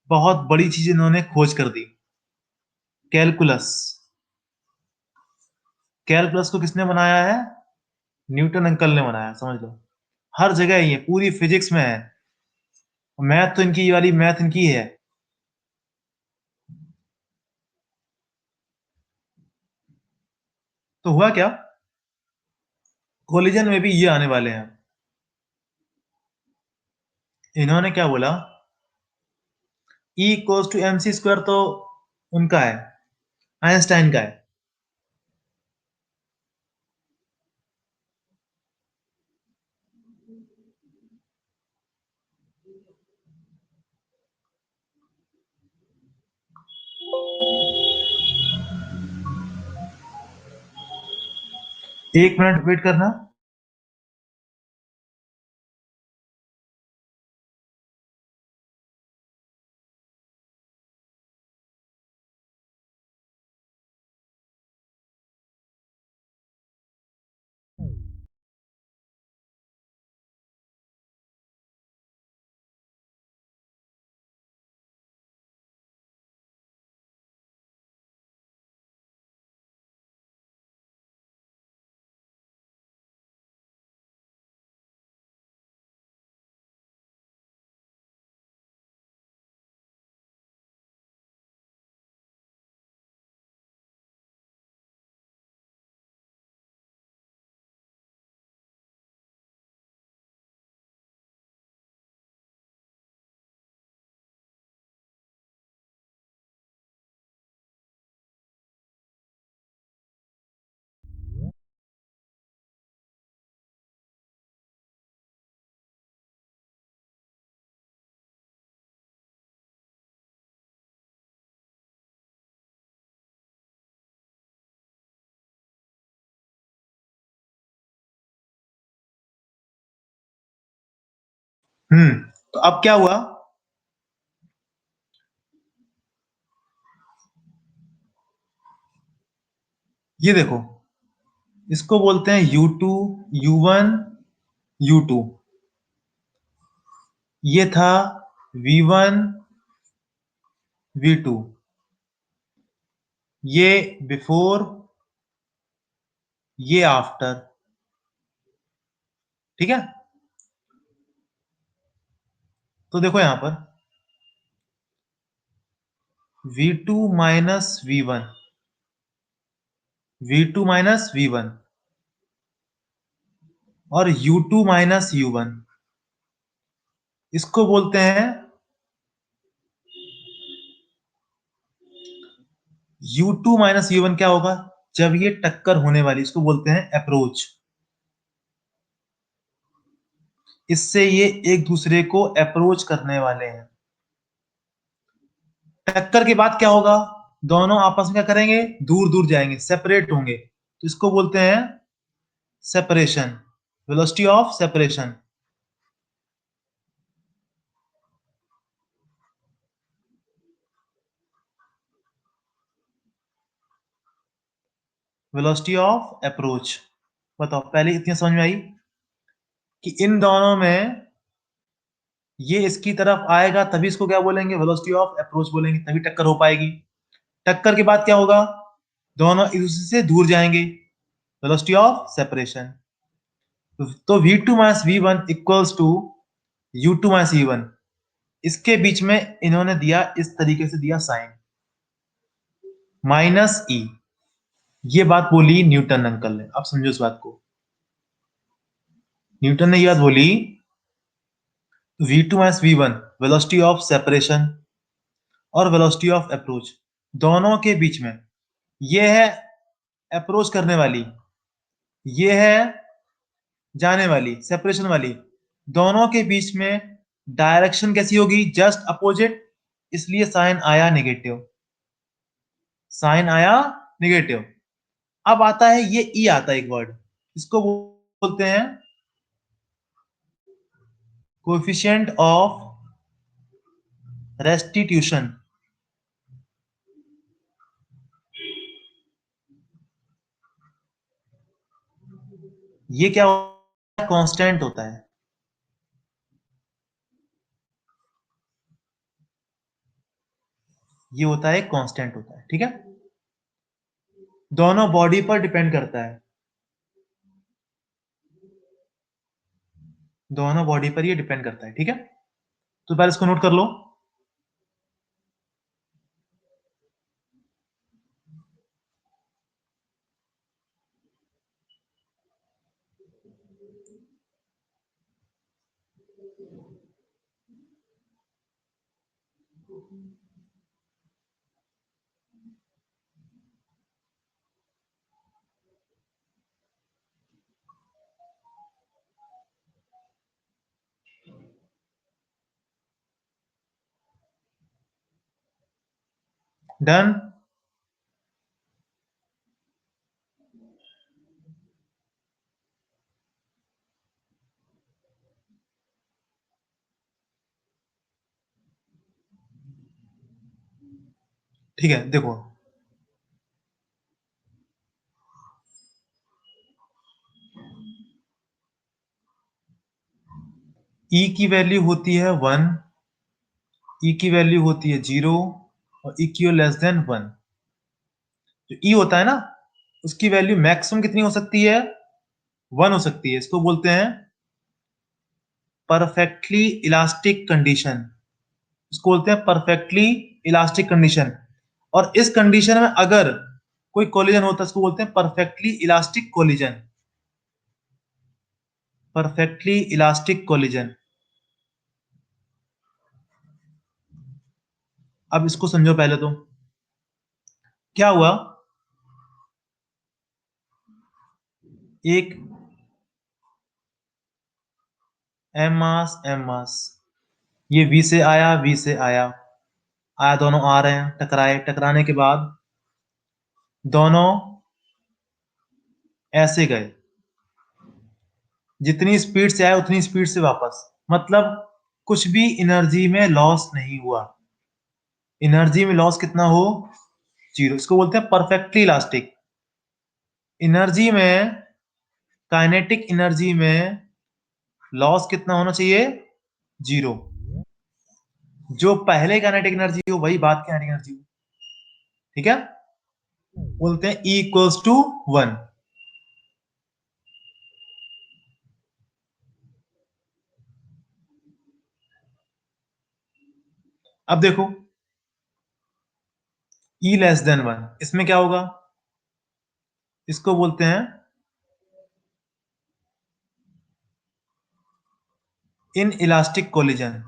बहुत बड़ी चीज इन्होंने खोज कर दी, कैलकुलस। कैलकुलस को किसने बनाया है, न्यूटन अंकल ने बनाया, समझ लो। हर जगह ये पूरी फिजिक्स में है, मैथ तो इनकी, ये वाली मैथ इनकी है। तो हुआ क्या, कोलिजन में भी ये आने वाले हैं। इन्होंने क्या बोला, E equals to m c square, तो उनका है, आइंस्टाइन का है। एक मिनट वेट करना। तो अब क्या हुआ? ये देखो, इसको बोलते हैं U2, U1, U2। ये था V1, V2। ये बिफोर, ये आफ्टर। ठीक है? तो देखो यहां पर V2 minus V1, V2 minus V1 और U2 माइनस U1, इसको बोलते हैं U2 माइनस U1। क्या होगा जब ये टक्कर होने वाली, इसको बोलते हैं अप्रोच। इससे ये एक दूसरे को अप्रोच करने वाले हैं। टक्कर के बाद क्या होगा? दोनों आपस में क्या करेंगे? दूर दूर जाएंगे, सेपरेट होंगे। तो इसको बोलते हैं separation, velocity of separation. Velocity of approach. बताओ, पहले इतनी समझ में आई कि इन दोनों में ये इसकी तरफ आएगा तभी इसको क्या बोलेंगे? वेलोसिटी ऑफ अप्रोच बोलेंगे, तभी टक्कर हो पाएगी। टक्कर के बाद क्या होगा? दोनों एक दूसरे से दूर जाएंगे, वेलोसिटी ऑफ सेपरेशन। तो V2 minus V1 equals to U2 minus E1। इसके बीच में इन्होंने दिया, इस तरीके से दिया साइन, माइनस E। ये बात बोली न्यूटन अंकल ने। अब समझो इस बात को। न्यूटन ने ये बात बोली, V2 minus V1 velocity of separation और वेलोसिटी ऑफ अप्रोच, दोनों के बीच में ये है अप्रोच करने वाली, ये है जाने वाली, सेपरेशन वाली। दोनों के बीच में डायरेक्शन कैसी होगी? Just opposite. इसलिए साइन आया नेगेटिव, साइन आया नेगेटिव। अब आता है ये ई, आता है एक वर्ड, इसको बोलते हैं कोएफिशिएंट ऑफ रेस्टिट्यूशन। ये क्या होता है? कांस्टेंट होता है। ये होता है कांस्टेंट होता है। ठीक है? दोनों बॉडी पर डिपेंड करता है, दोनों बॉडी पर ये डिपेंड करता है। ठीक है? तो पहले इसको नोट कर लो। डन। ठीक है, देखो, ई की वैल्यू होती है 1, ई की वैल्यू होती है 0 और ई की लेस देन 1। जो ई होता है ना, उसकी वैल्यू मैक्सिमम कितनी हो सकती है? 1 हो सकती है। इसको बोलते हैं परफेक्टली इलास्टिक कंडीशन। इसको बोलते हैं परफेक्टली इलास्टिक कंडीशन। और इस कंडीशन में अगर कोई कोलिजन होता है, इसको बोलते हैं perfectly elastic collision. Perfectly elastic collision. अब इसको समझो पहले तो। क्या हुआ? एक एम मास, ये वी से आया, वी से आया, आया, दोनों आ रहे हैं, टकराए, टकराने के बाद दोनों ऐसे गए, जितनी स्पीड से आए उतनी स्पीड से वापस। मतलब कुछ भी एनर्जी में लॉस नहीं हुआ। एनर्जी में लॉस कितना हो? जीरो। इसको बोलते हैं परफेक्टली इलास्टिक। एनर्जी में, काइनेटिक एनर्जी में लॉस कितना होना चाहिए? जीरो। जो पहले काइनेटिक एनर्जी हो वही बाद की काइनेटिक एनर्जी हो। ठीक है, बोलते हैं E इक्वल्स टू 1। अब देखो E लेस देन 1, इसमें क्या होगा? इसको बोलते हैं इन इलास्टिक कोलिजन।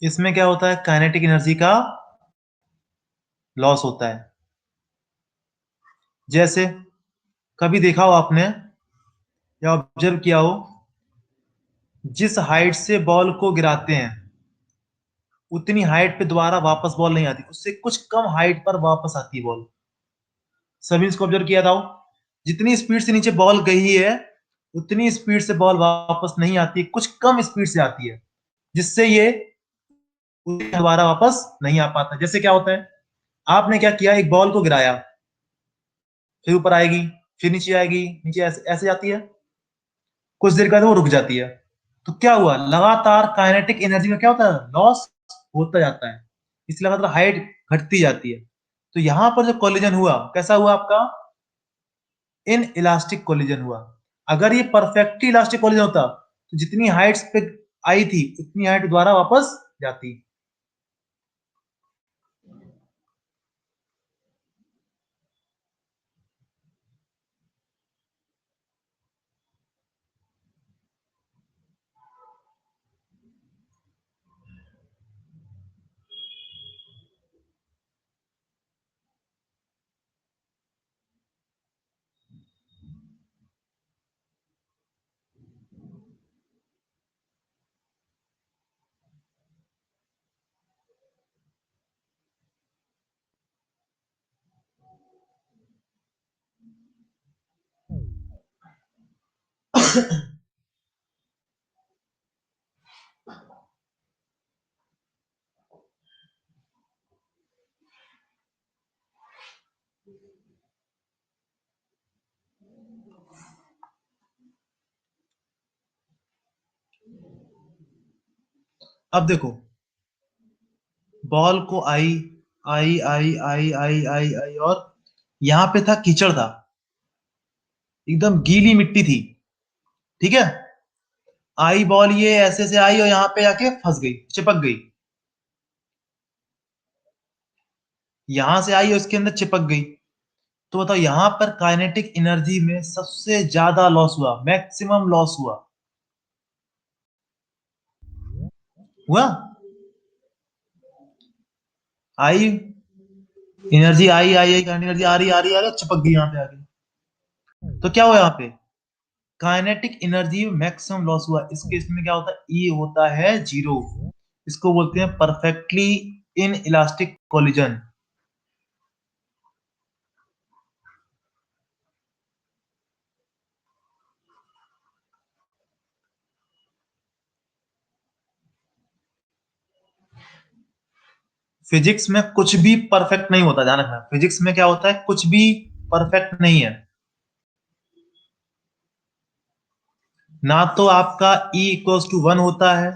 इसमें क्या होता है? काइनेटिक एनर्जी का लॉस होता है। जैसे कभी देखा हो आपने या ऑब्जर्व किया हो, जिस हाइट से बॉल को गिराते हैं उतनी हाइट पे दोबारा वापस बॉल नहीं आती, उससे कुछ कम हाइट पर वापस आती है बॉल। सभी इसको ऑब्जर्व किया था। जितनी स्पीड से नीचे बॉल गई है उतनी स्पीड से बॉल वापस नहीं आती, कुछ कम स्पीड से आती है, जिससे ये दोबारा वापस नहीं आ पाता। जैसे क्या होता है, आपने क्या किया, एक बॉल को गिराया, फिर ऊपर आएगी, फिर नीचे आएगी, नीचे ऐसे ऐसे जाती है, कुछ देर बाद वो रुक जाती है। तो क्या हुआ, लगातार काइनेटिक एनर्जी में क्या होता है? लॉस होता जाता है, इसलिए लगातार हाइट घटती जाती है। तो यहां पर जो कोलिजन हुआ, कैसा हुआ आपका? इन इलास्टिक कोलिजन हुआ। अगर ये परफेक्टली इलास्टिक कोलिजन होता तो जितनी हाइट्स पे आई थी उतनी हाइट द्वारा वापस जाती। अब देखो, बॉल को आई आई आई आई आई आई आई और यहां पे था कीचड़ था, एकदम गीली मिट्टी थी। ठीक है, आई बॉल ये ऐसे से आई और यहाँ पे आके फंस गई, चिपक गई। यहां से आई और उसके अंदर चिपक गई। तो बताओ यहां पर काइनेटिक एनर्जी में सबसे ज्यादा लॉस हुआ, मैक्सिमम लॉस हुआ। हुआ, आई एनर्जी आई आई आई एनर्जी आ रही चिपक गई यहाँ पे आके। तो क्या हुआ यहाँ पे? काइनेटिक एनर्जी मैक्सिमम लॉस हुआ। इस केस में क्या होता है? ई होता है जीरो। इसको बोलते हैं perfectly in elastic collision. Physics में कुछ भी परफेक्ट नहीं होता, ध्यान रखना। फिजिक्स में क्या होता है, कुछ भी परफेक्ट नहीं है। ना तो आपका E इक्वल्स टू 1 होता है,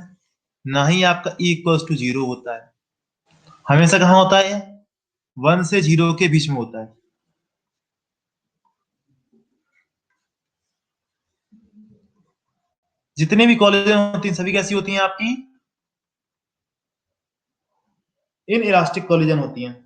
ना ही आपका E इक्वल्स टू 0 होता है। हमेशा कहाँ होता है? 1 से 0 के बीच में होता है। जितने भी कॉलेज होती हैं सभी कैसी होती हैं आपकी? इन इलास्टिक कॉलिजन होती हैं।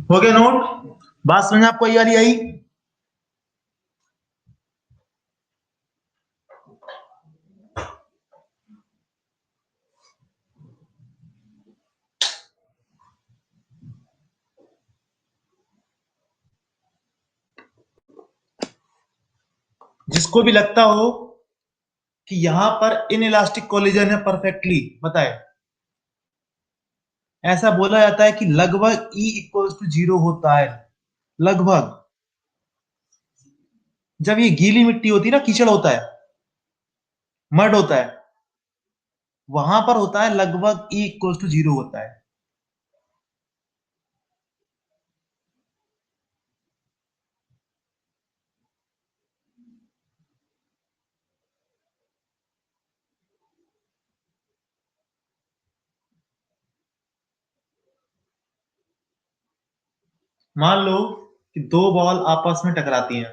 हो गया नोट? बात समझ आपको ये वाली आई? जिसको भी लगता हो कि यहां पर इनइलास्टिक कोलिजन है परफेक्टली, बताए। ऐसा बोला जाता है कि लगभग E इक्वल्स टू 0 होता है, लगभग। जब ये गीली मिट्टी होती है ना, कीचड़ होता है, मड होता है, वहां पर होता है लगभग E इक्वल्स टू 0 होता है। मान लो कि दो बॉल आपस में टकराती हैं,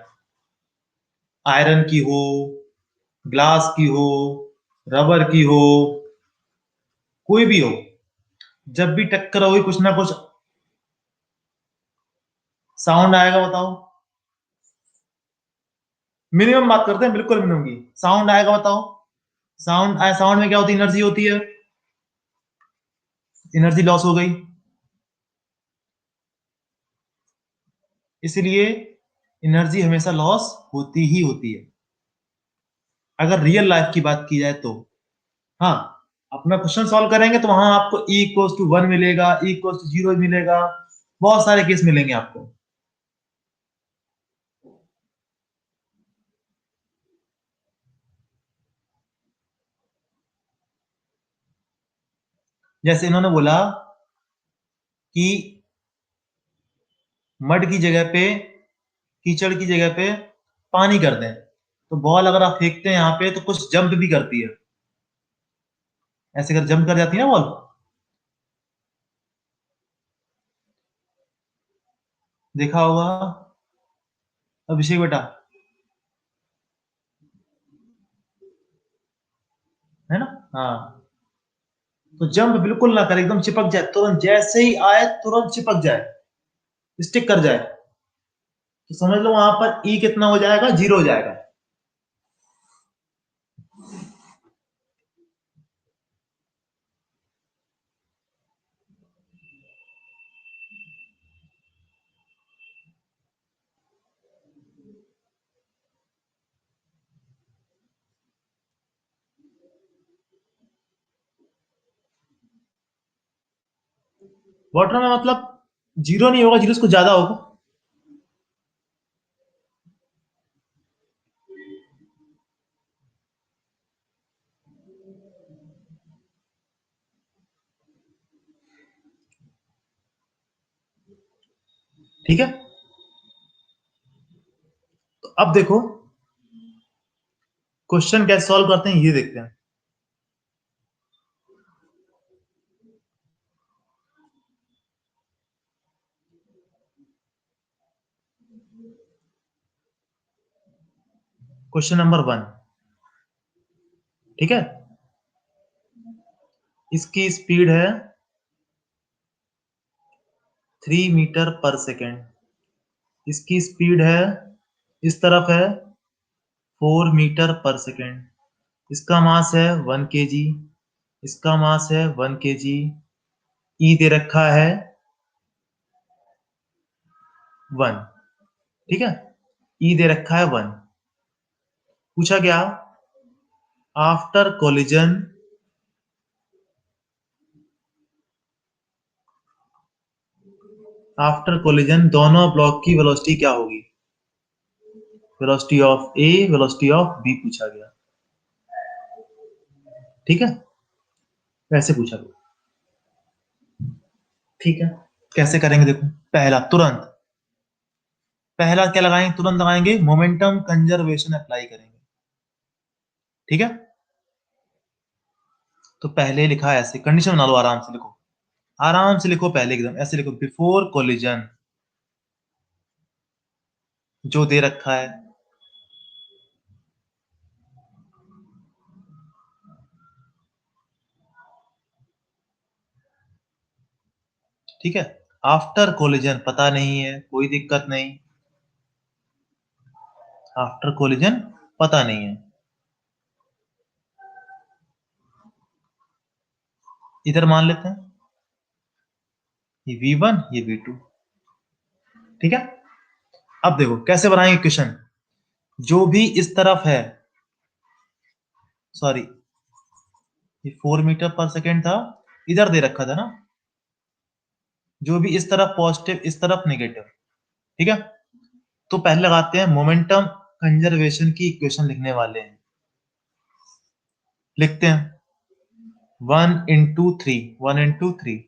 आयरन की हो, ग्लास की हो, रबर की हो, कोई भी हो। जब भी टक्कर होगी कुछ ना कुछ साउंड आएगा, बताओ। मिनिमम बात करते हैं, बिल्कुल मिनिमम की साउंड आएगा, बताओ। साउंड में क्या होती है? एनर्जी होती है, एनर्जी लॉस हो गई। इसलिए एनर्जी हमेशा लॉस होती ही होती है, अगर रियल लाइफ की बात की जाए तो। हाँ, अपना क्वेश्चन सॉल्व करेंगे तो वहां आपको E इक्वल्स टू 1 मिलेगा, E इक्वल्स टू 0 मिलेगा, बहुत सारे केस मिलेंगे आपको। जैसे इन्होंने बोला कि मड की जगह पे, कीचड़ की जगह पे पानी कर दें, तो बॉल अगर आप फेंकते हैं यहाँ पे तो कुछ जंप भी करती है, ऐसे कर जंप कर जाती है ना बॉल। देखा होगा अभिषेक बेटा, है ना? हाँ, तो जंप बिल्कुल ना करे, एकदम चिपक जाए, तुरंत जैसे ही आए तुरंत चिपक जाए, स्टिक कर जाए, तो समझ लो वहां पर E कितना हो जाएगा? 0 हो जाएगा। वाटर में मतलब 0 नहीं होगा, 0 से कुछ ज्यादा होगा। ठीक है, तो अब देखो क्वेश्चन कैसे सॉल्व करते हैं, ये देखते हैं। क्वेश्चन नंबर 1, ठीक है। इसकी स्पीड है 3 मीटर पर सेकेंड, इसकी स्पीड है, इस तरफ है 4 मीटर पर सेकेंड, इसका मास है 1 kg, इसका मास है 1 kg, ई दे रखा है 1, ठीक है। ई दे रखा है 1। पूछा क्या? आफ्टर कोलिजन आफ्टर कोलिजन दोनों ब्लॉक की वेलोसिटी क्या होगी? Velocity of a, velocity of b पूछा गया। ठीक है, वैसे पूछा गया। ठीक है, कैसे करेंगे देखो। पहला तुरंत, पहला क्या लगाएंगे? तुरंत लगाएंगे मोमेंटम कंजर्वेशन अप्लाई करेंगे। ठीक है, तो पहले लिखा है ऐसे, कंडीशन बना लो, आराम से लिखो, आराम से लिखो, पहले एकदम ऐसे लिखो, बिफोर कोलिजन जो दे रखा है, ठीक है। आफ्टर कोलिजन पता नहीं है, कोई दिक्कत नहीं, आफ्टर कोलिजन पता नहीं है। इधर मान लेते हैं ये V1, ये V2। ठीक है, अब देखो कैसे बनाएंगे क्वेश्चन। जो भी इस तरफ है, सॉरी, ये 4 मीटर पर सेकेंड था, इधर दे रखा था ना, जो भी इस तरफ पॉजिटिव, इस तरफ नेगेटिव। ठीक है, तो पहले लगाते हैं मोमेंटम कंजर्वेशन की इक्वेशन लिखने वाले हैं। लिखते हैं 1 × 3, 1 × 3,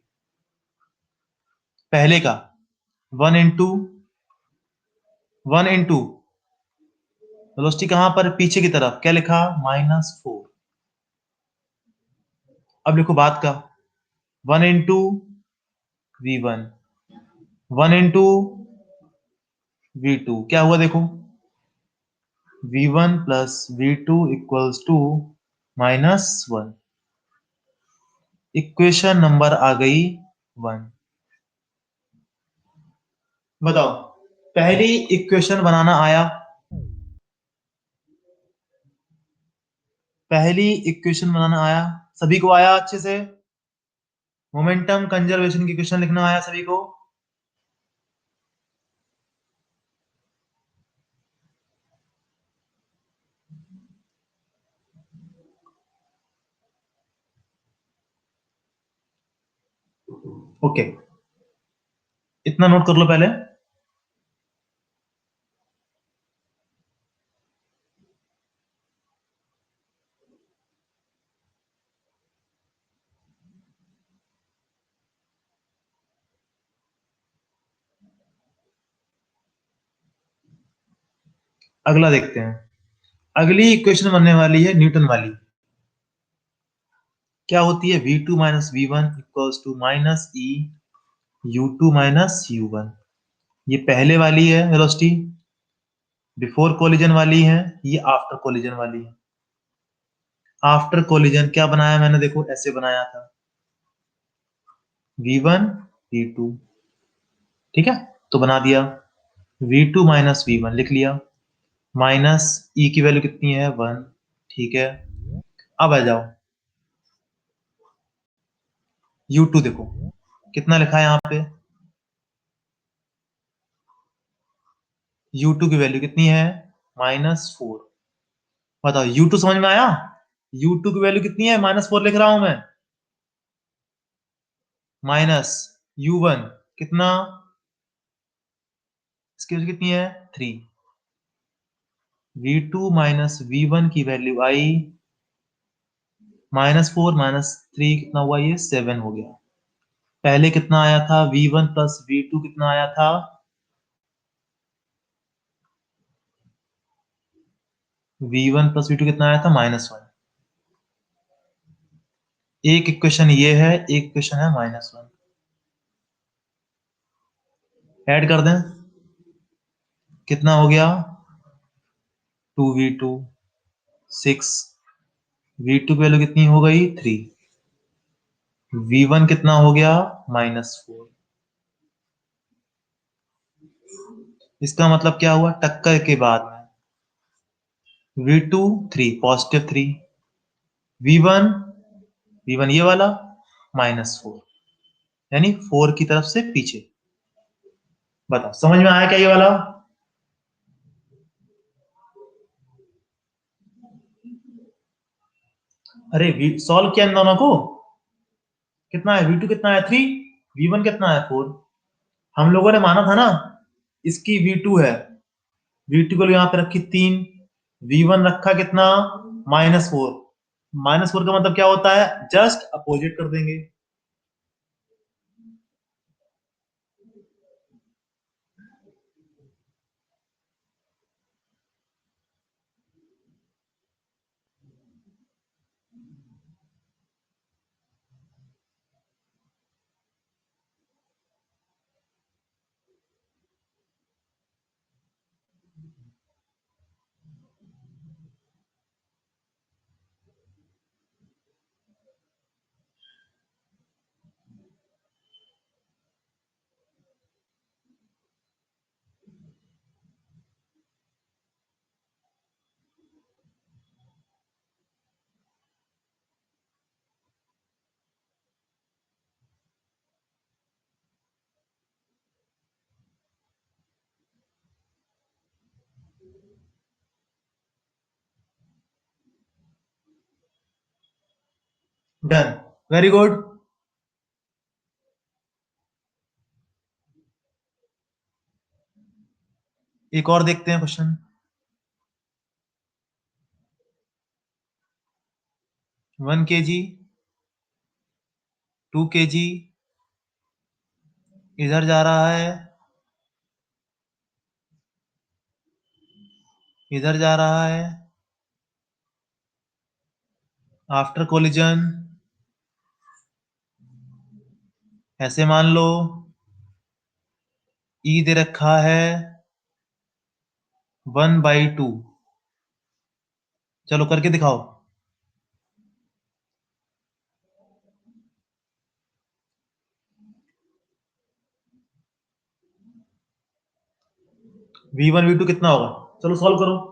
पहले का 1 × 1 × वेलोसिटी कहां पर? पीछे की तरफ, क्या लिखा? -4। अब लिखो बाद का 1 × V1, 1 × V2, क्या हुआ देखो, V1 + V2 = -1। इक्वेशन नंबर आ गई 1। बताओ, पहली इक्वेशन बनाना आया? पहली इक्वेशन बनाना आया सभी को? आया अच्छे से? मोमेंटम कंजर्वेशन की इक्वेशन लिखना आया सभी को? ओके, इतना नोट कर लो पहले। अगला देखते हैं। अगली इक्वेशन बनने वाली है न्यूटन वाली। क्या होती है? V2 - V1 = -E U2 - U1। ये पहले वाली है वेलोसिटी, बिफोर कोलिजन वाली है, ये आफ्टर कोलिजन वाली है। आफ्टर कोलिजन क्या बनाया मैंने? देखो ऐसे बनाया था, V1 V2। ठीक है, तो बना दिया, V2 - V1 लिख लिया, माइनस E की वैल्यू कितनी है? 1। ठीक है, अब आ जाओ U2, देखो कितना लिखा है यहाँ पे, U2 की वैल्यू कितनी है? -4। बताओ U2 समझ में आया? U2 की वैल्यू कितनी है? -4 लिख रहा हूं मैं, माइनस U1 कितना, इसकी वैल्यू कितनी है? 3। V2 - V1 की वैल्यू आई -4 -3 कितना हुआ? ये 7 हो गया। पहले कितना आया था? V1 + V2 कितना आया था? V1 + V2 कितना आया था? -1। एक इक्वेशन ये है, एक इक्वेशन है -1। ऐड कर दें, कितना हो गया? 2V2 6, V2 की वैल्यू कितनी हो गई? 3, V1 कितना हो गया? -4। इसका मतलब क्या हुआ? टक्कर के बाद में V2 3, +3, V1, V1 ये वाला -4, यानी 4 की तरफ से पीछे। बताओ समझ में आया क्या ये वाला? अरे सॉल्व किया इन दोनों को, कितना है? V2 कितना है? 3, V1 कितना है? 4। हम लोगों ने माना था ना, इसकी V2 है, V2 को यहाँ पे रखी 3, V1 रखा कितना, -4। -4 का मतलब क्या होता है, जस्ट अपोजिट कर देंगे। Done, very good. एक और देखते हैं क्वेश्चन। 1 kg, 2 kg, इधर जा रहा है, इधर जा रहा है। आफ्टर कोलिजन ऐसे मान लो, E दे रखा है 1/2। चलो करके दिखाओ। V1 V2 कितना होगा, चलो सॉल्व करो।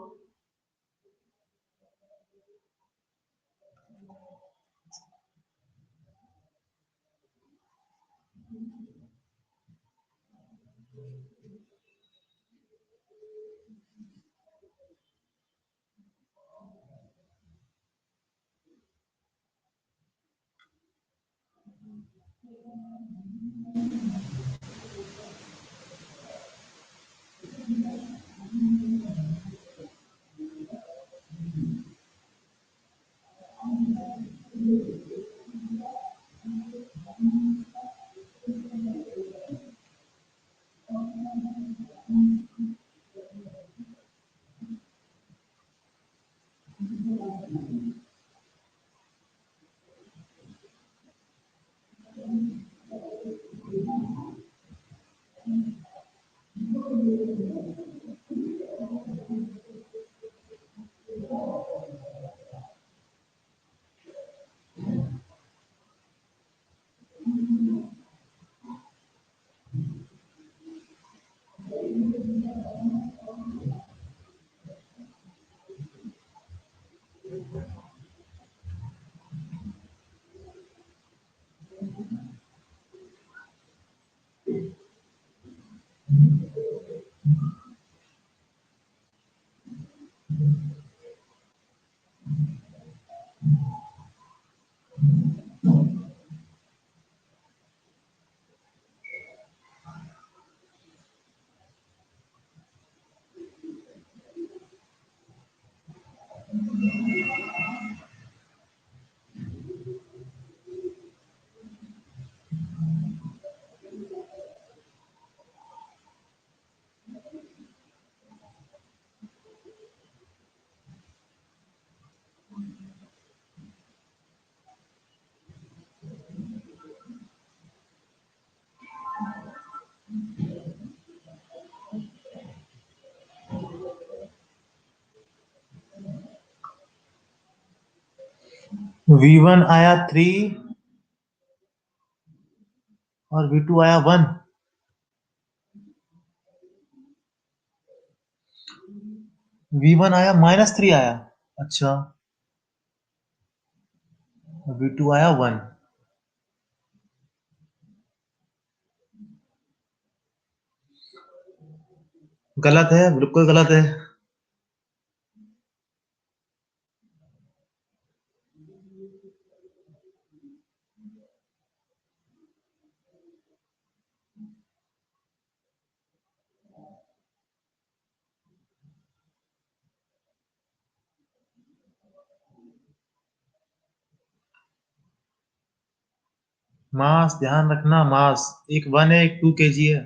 V1 आया 3 और V2 आया 1। V1 आया -3 आया, अच्छा। V2 आया 1। गलत है, बिल्कुल गलत है। मास ध्यान रखना, मास एक 1 है, एक 2 केजी है।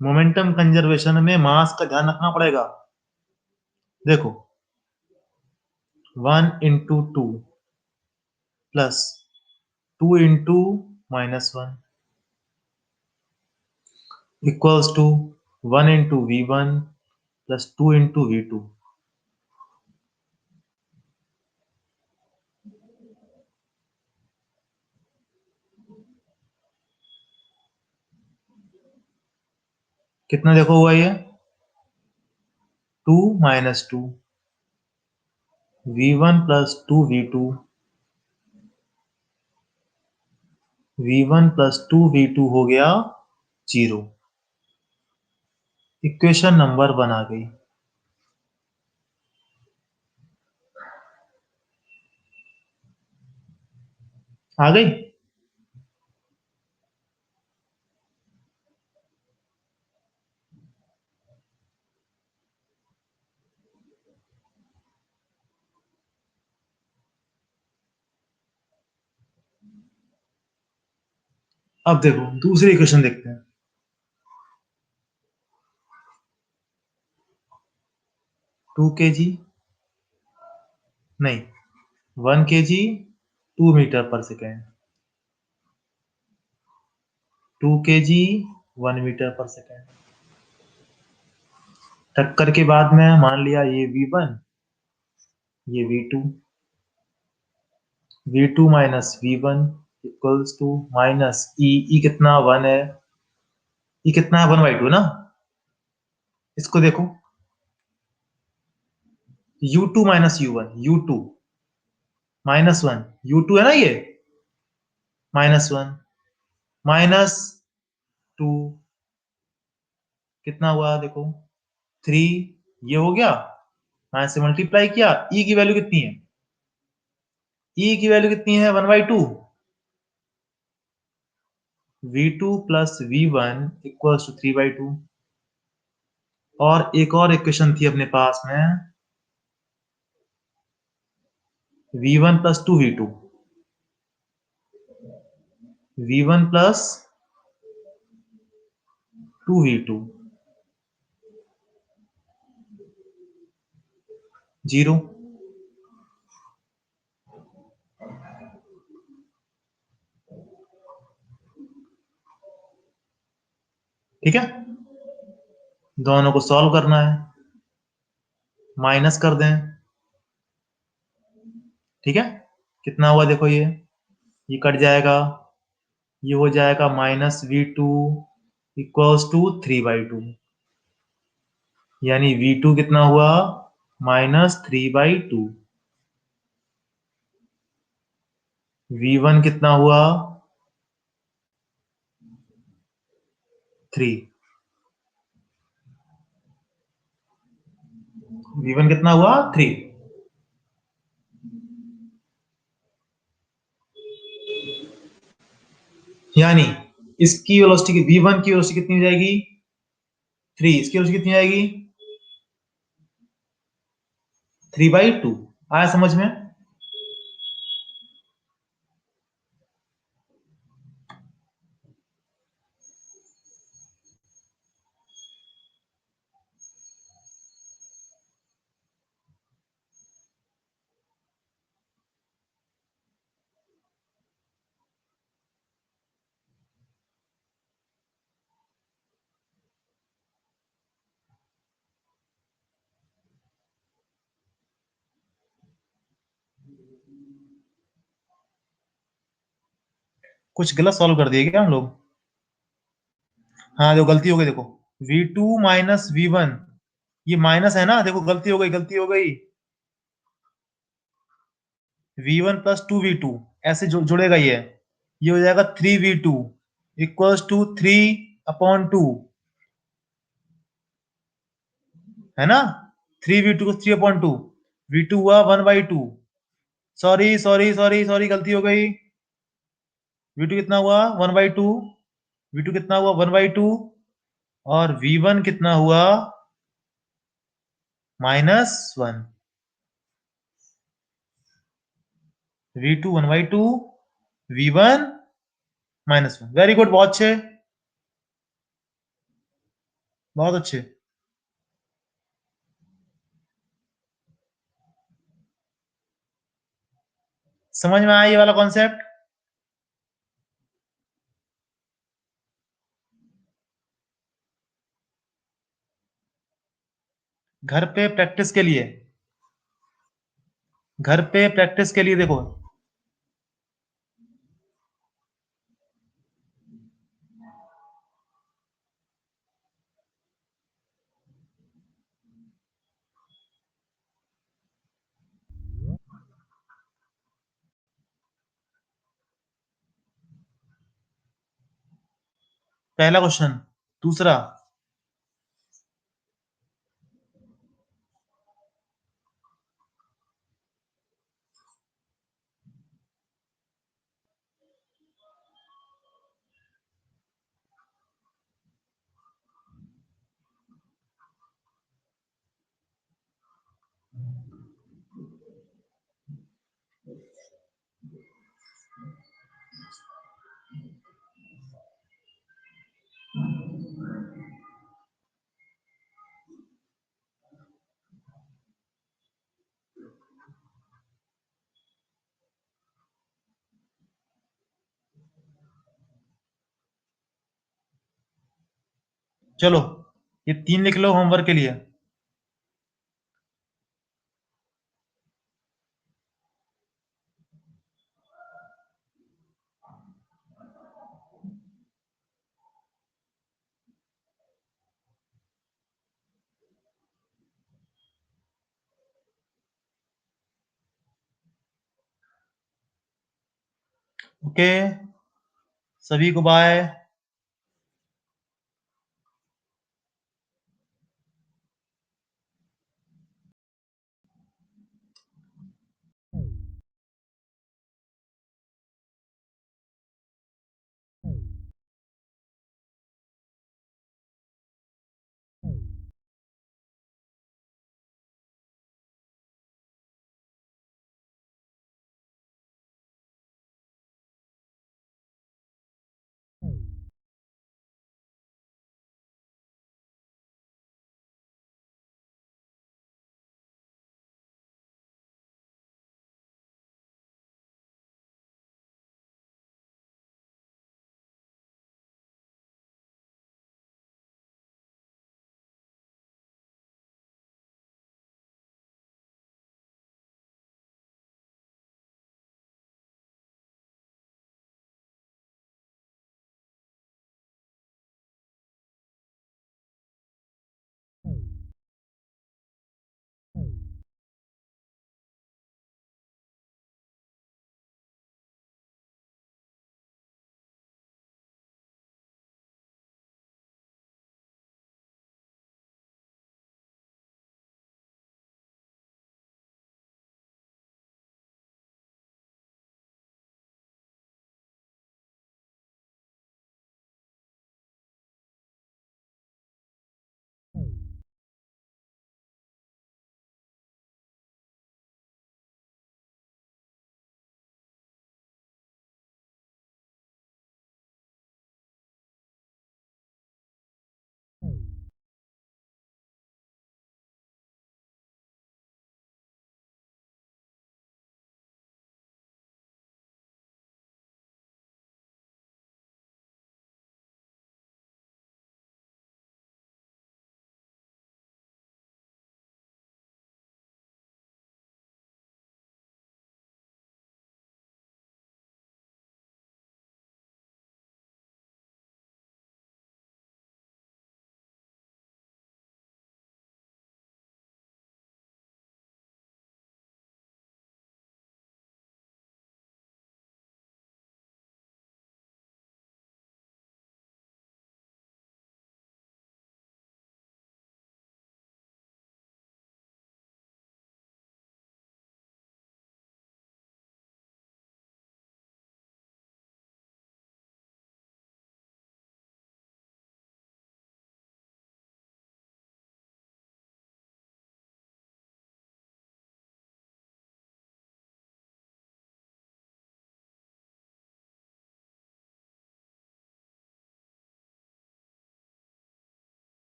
मोमेंटम कंजर्वेशन में मास का ध्यान रखना पड़ेगा। देखो 1 into 2 plus 2 into -1 equals to 1 into V1 plus 2 into V2। कितना देखो हुआ ये 2 minus 2 V1 plus 2 V2 V1 plus 2 V2 हो गया 0। इक्वेशन नंबर 1 आ गई। आ गई। अब देखो दूसरी इक्वेशन देखते हैं। 2 केजी नहीं, 1 केजी 2 मीटर पर सेकेंड, 2 केजी 1 मीटर पर सेकेंड। टक्कर के बाद में मान लिया ये V1, ये V2, V2 minus V1 equals to minus e कितना 1 है, ई कितना है 1/2 ना। इसको देखो U2 minus U1, U2 -1, U2 है ना ये -1 -2 कितना हुआ देखो 3, ये हो गया, माइनस से मल्टीप्लाई किया, ई की वैल्यू कितनी है, ई की वैल्यू कितनी है 1/2। V2 plus V1 equals to 3/2। और एक और इक्वेशन थी अपने पास में V1 plus 2 V2, V1 plus 2 V2 0। ठीक है, दोनों को सॉल्व करना है, माइनस कर दें। ठीक है, कितना हुआ देखो ये कट जाएगा, ये हो जाएगा -V2 इक्वल्स टू 3/2, यानी V2 कितना हुआ -3/2। V1 कितना हुआ 3, V1 कितना हुआ 3। यानी इसकी वेलोसिटी की V1 की वेलोसिटी कितनी हो जाएगी 3, इसकी वेलोसिटी कितनी आएगी 3/2। आया समझ में। कुछ गलत सॉल्व कर दिए क्या हम लोग। हाँ जो गलती हो गई देखो V2 माइनस V1, ये माइनस है ना, देखो गलती हो गई, गलती हो गई। V1 प्लस 2 V2 ऐसे जुड़ेगा ये हो जाएगा 3V2 इक्वल्स टू 3/2, है ना। 3V2 को 3/2, V2 हुआ 1/2। सॉरी सॉरी सॉरी सॉरी गलती हो गई। V2 कितना हुआ 1/2, V2 कितना हुआ 1/2, और V1 कितना हुआ -1। v2 1/2 v1 -1। वेरी गुड, बहुत अच्छे, बहुत अच्छे। समझ में आया ये वाला कॉन्सेप्ट? घर पे प्रैक्टिस के लिए, घर पे प्रैक्टिस के लिए देखो, पहला क्वेश्चन। दूसरा, चलो ये 3 लिख लो होमवर्क के लिए। ओके, सभी को बाय।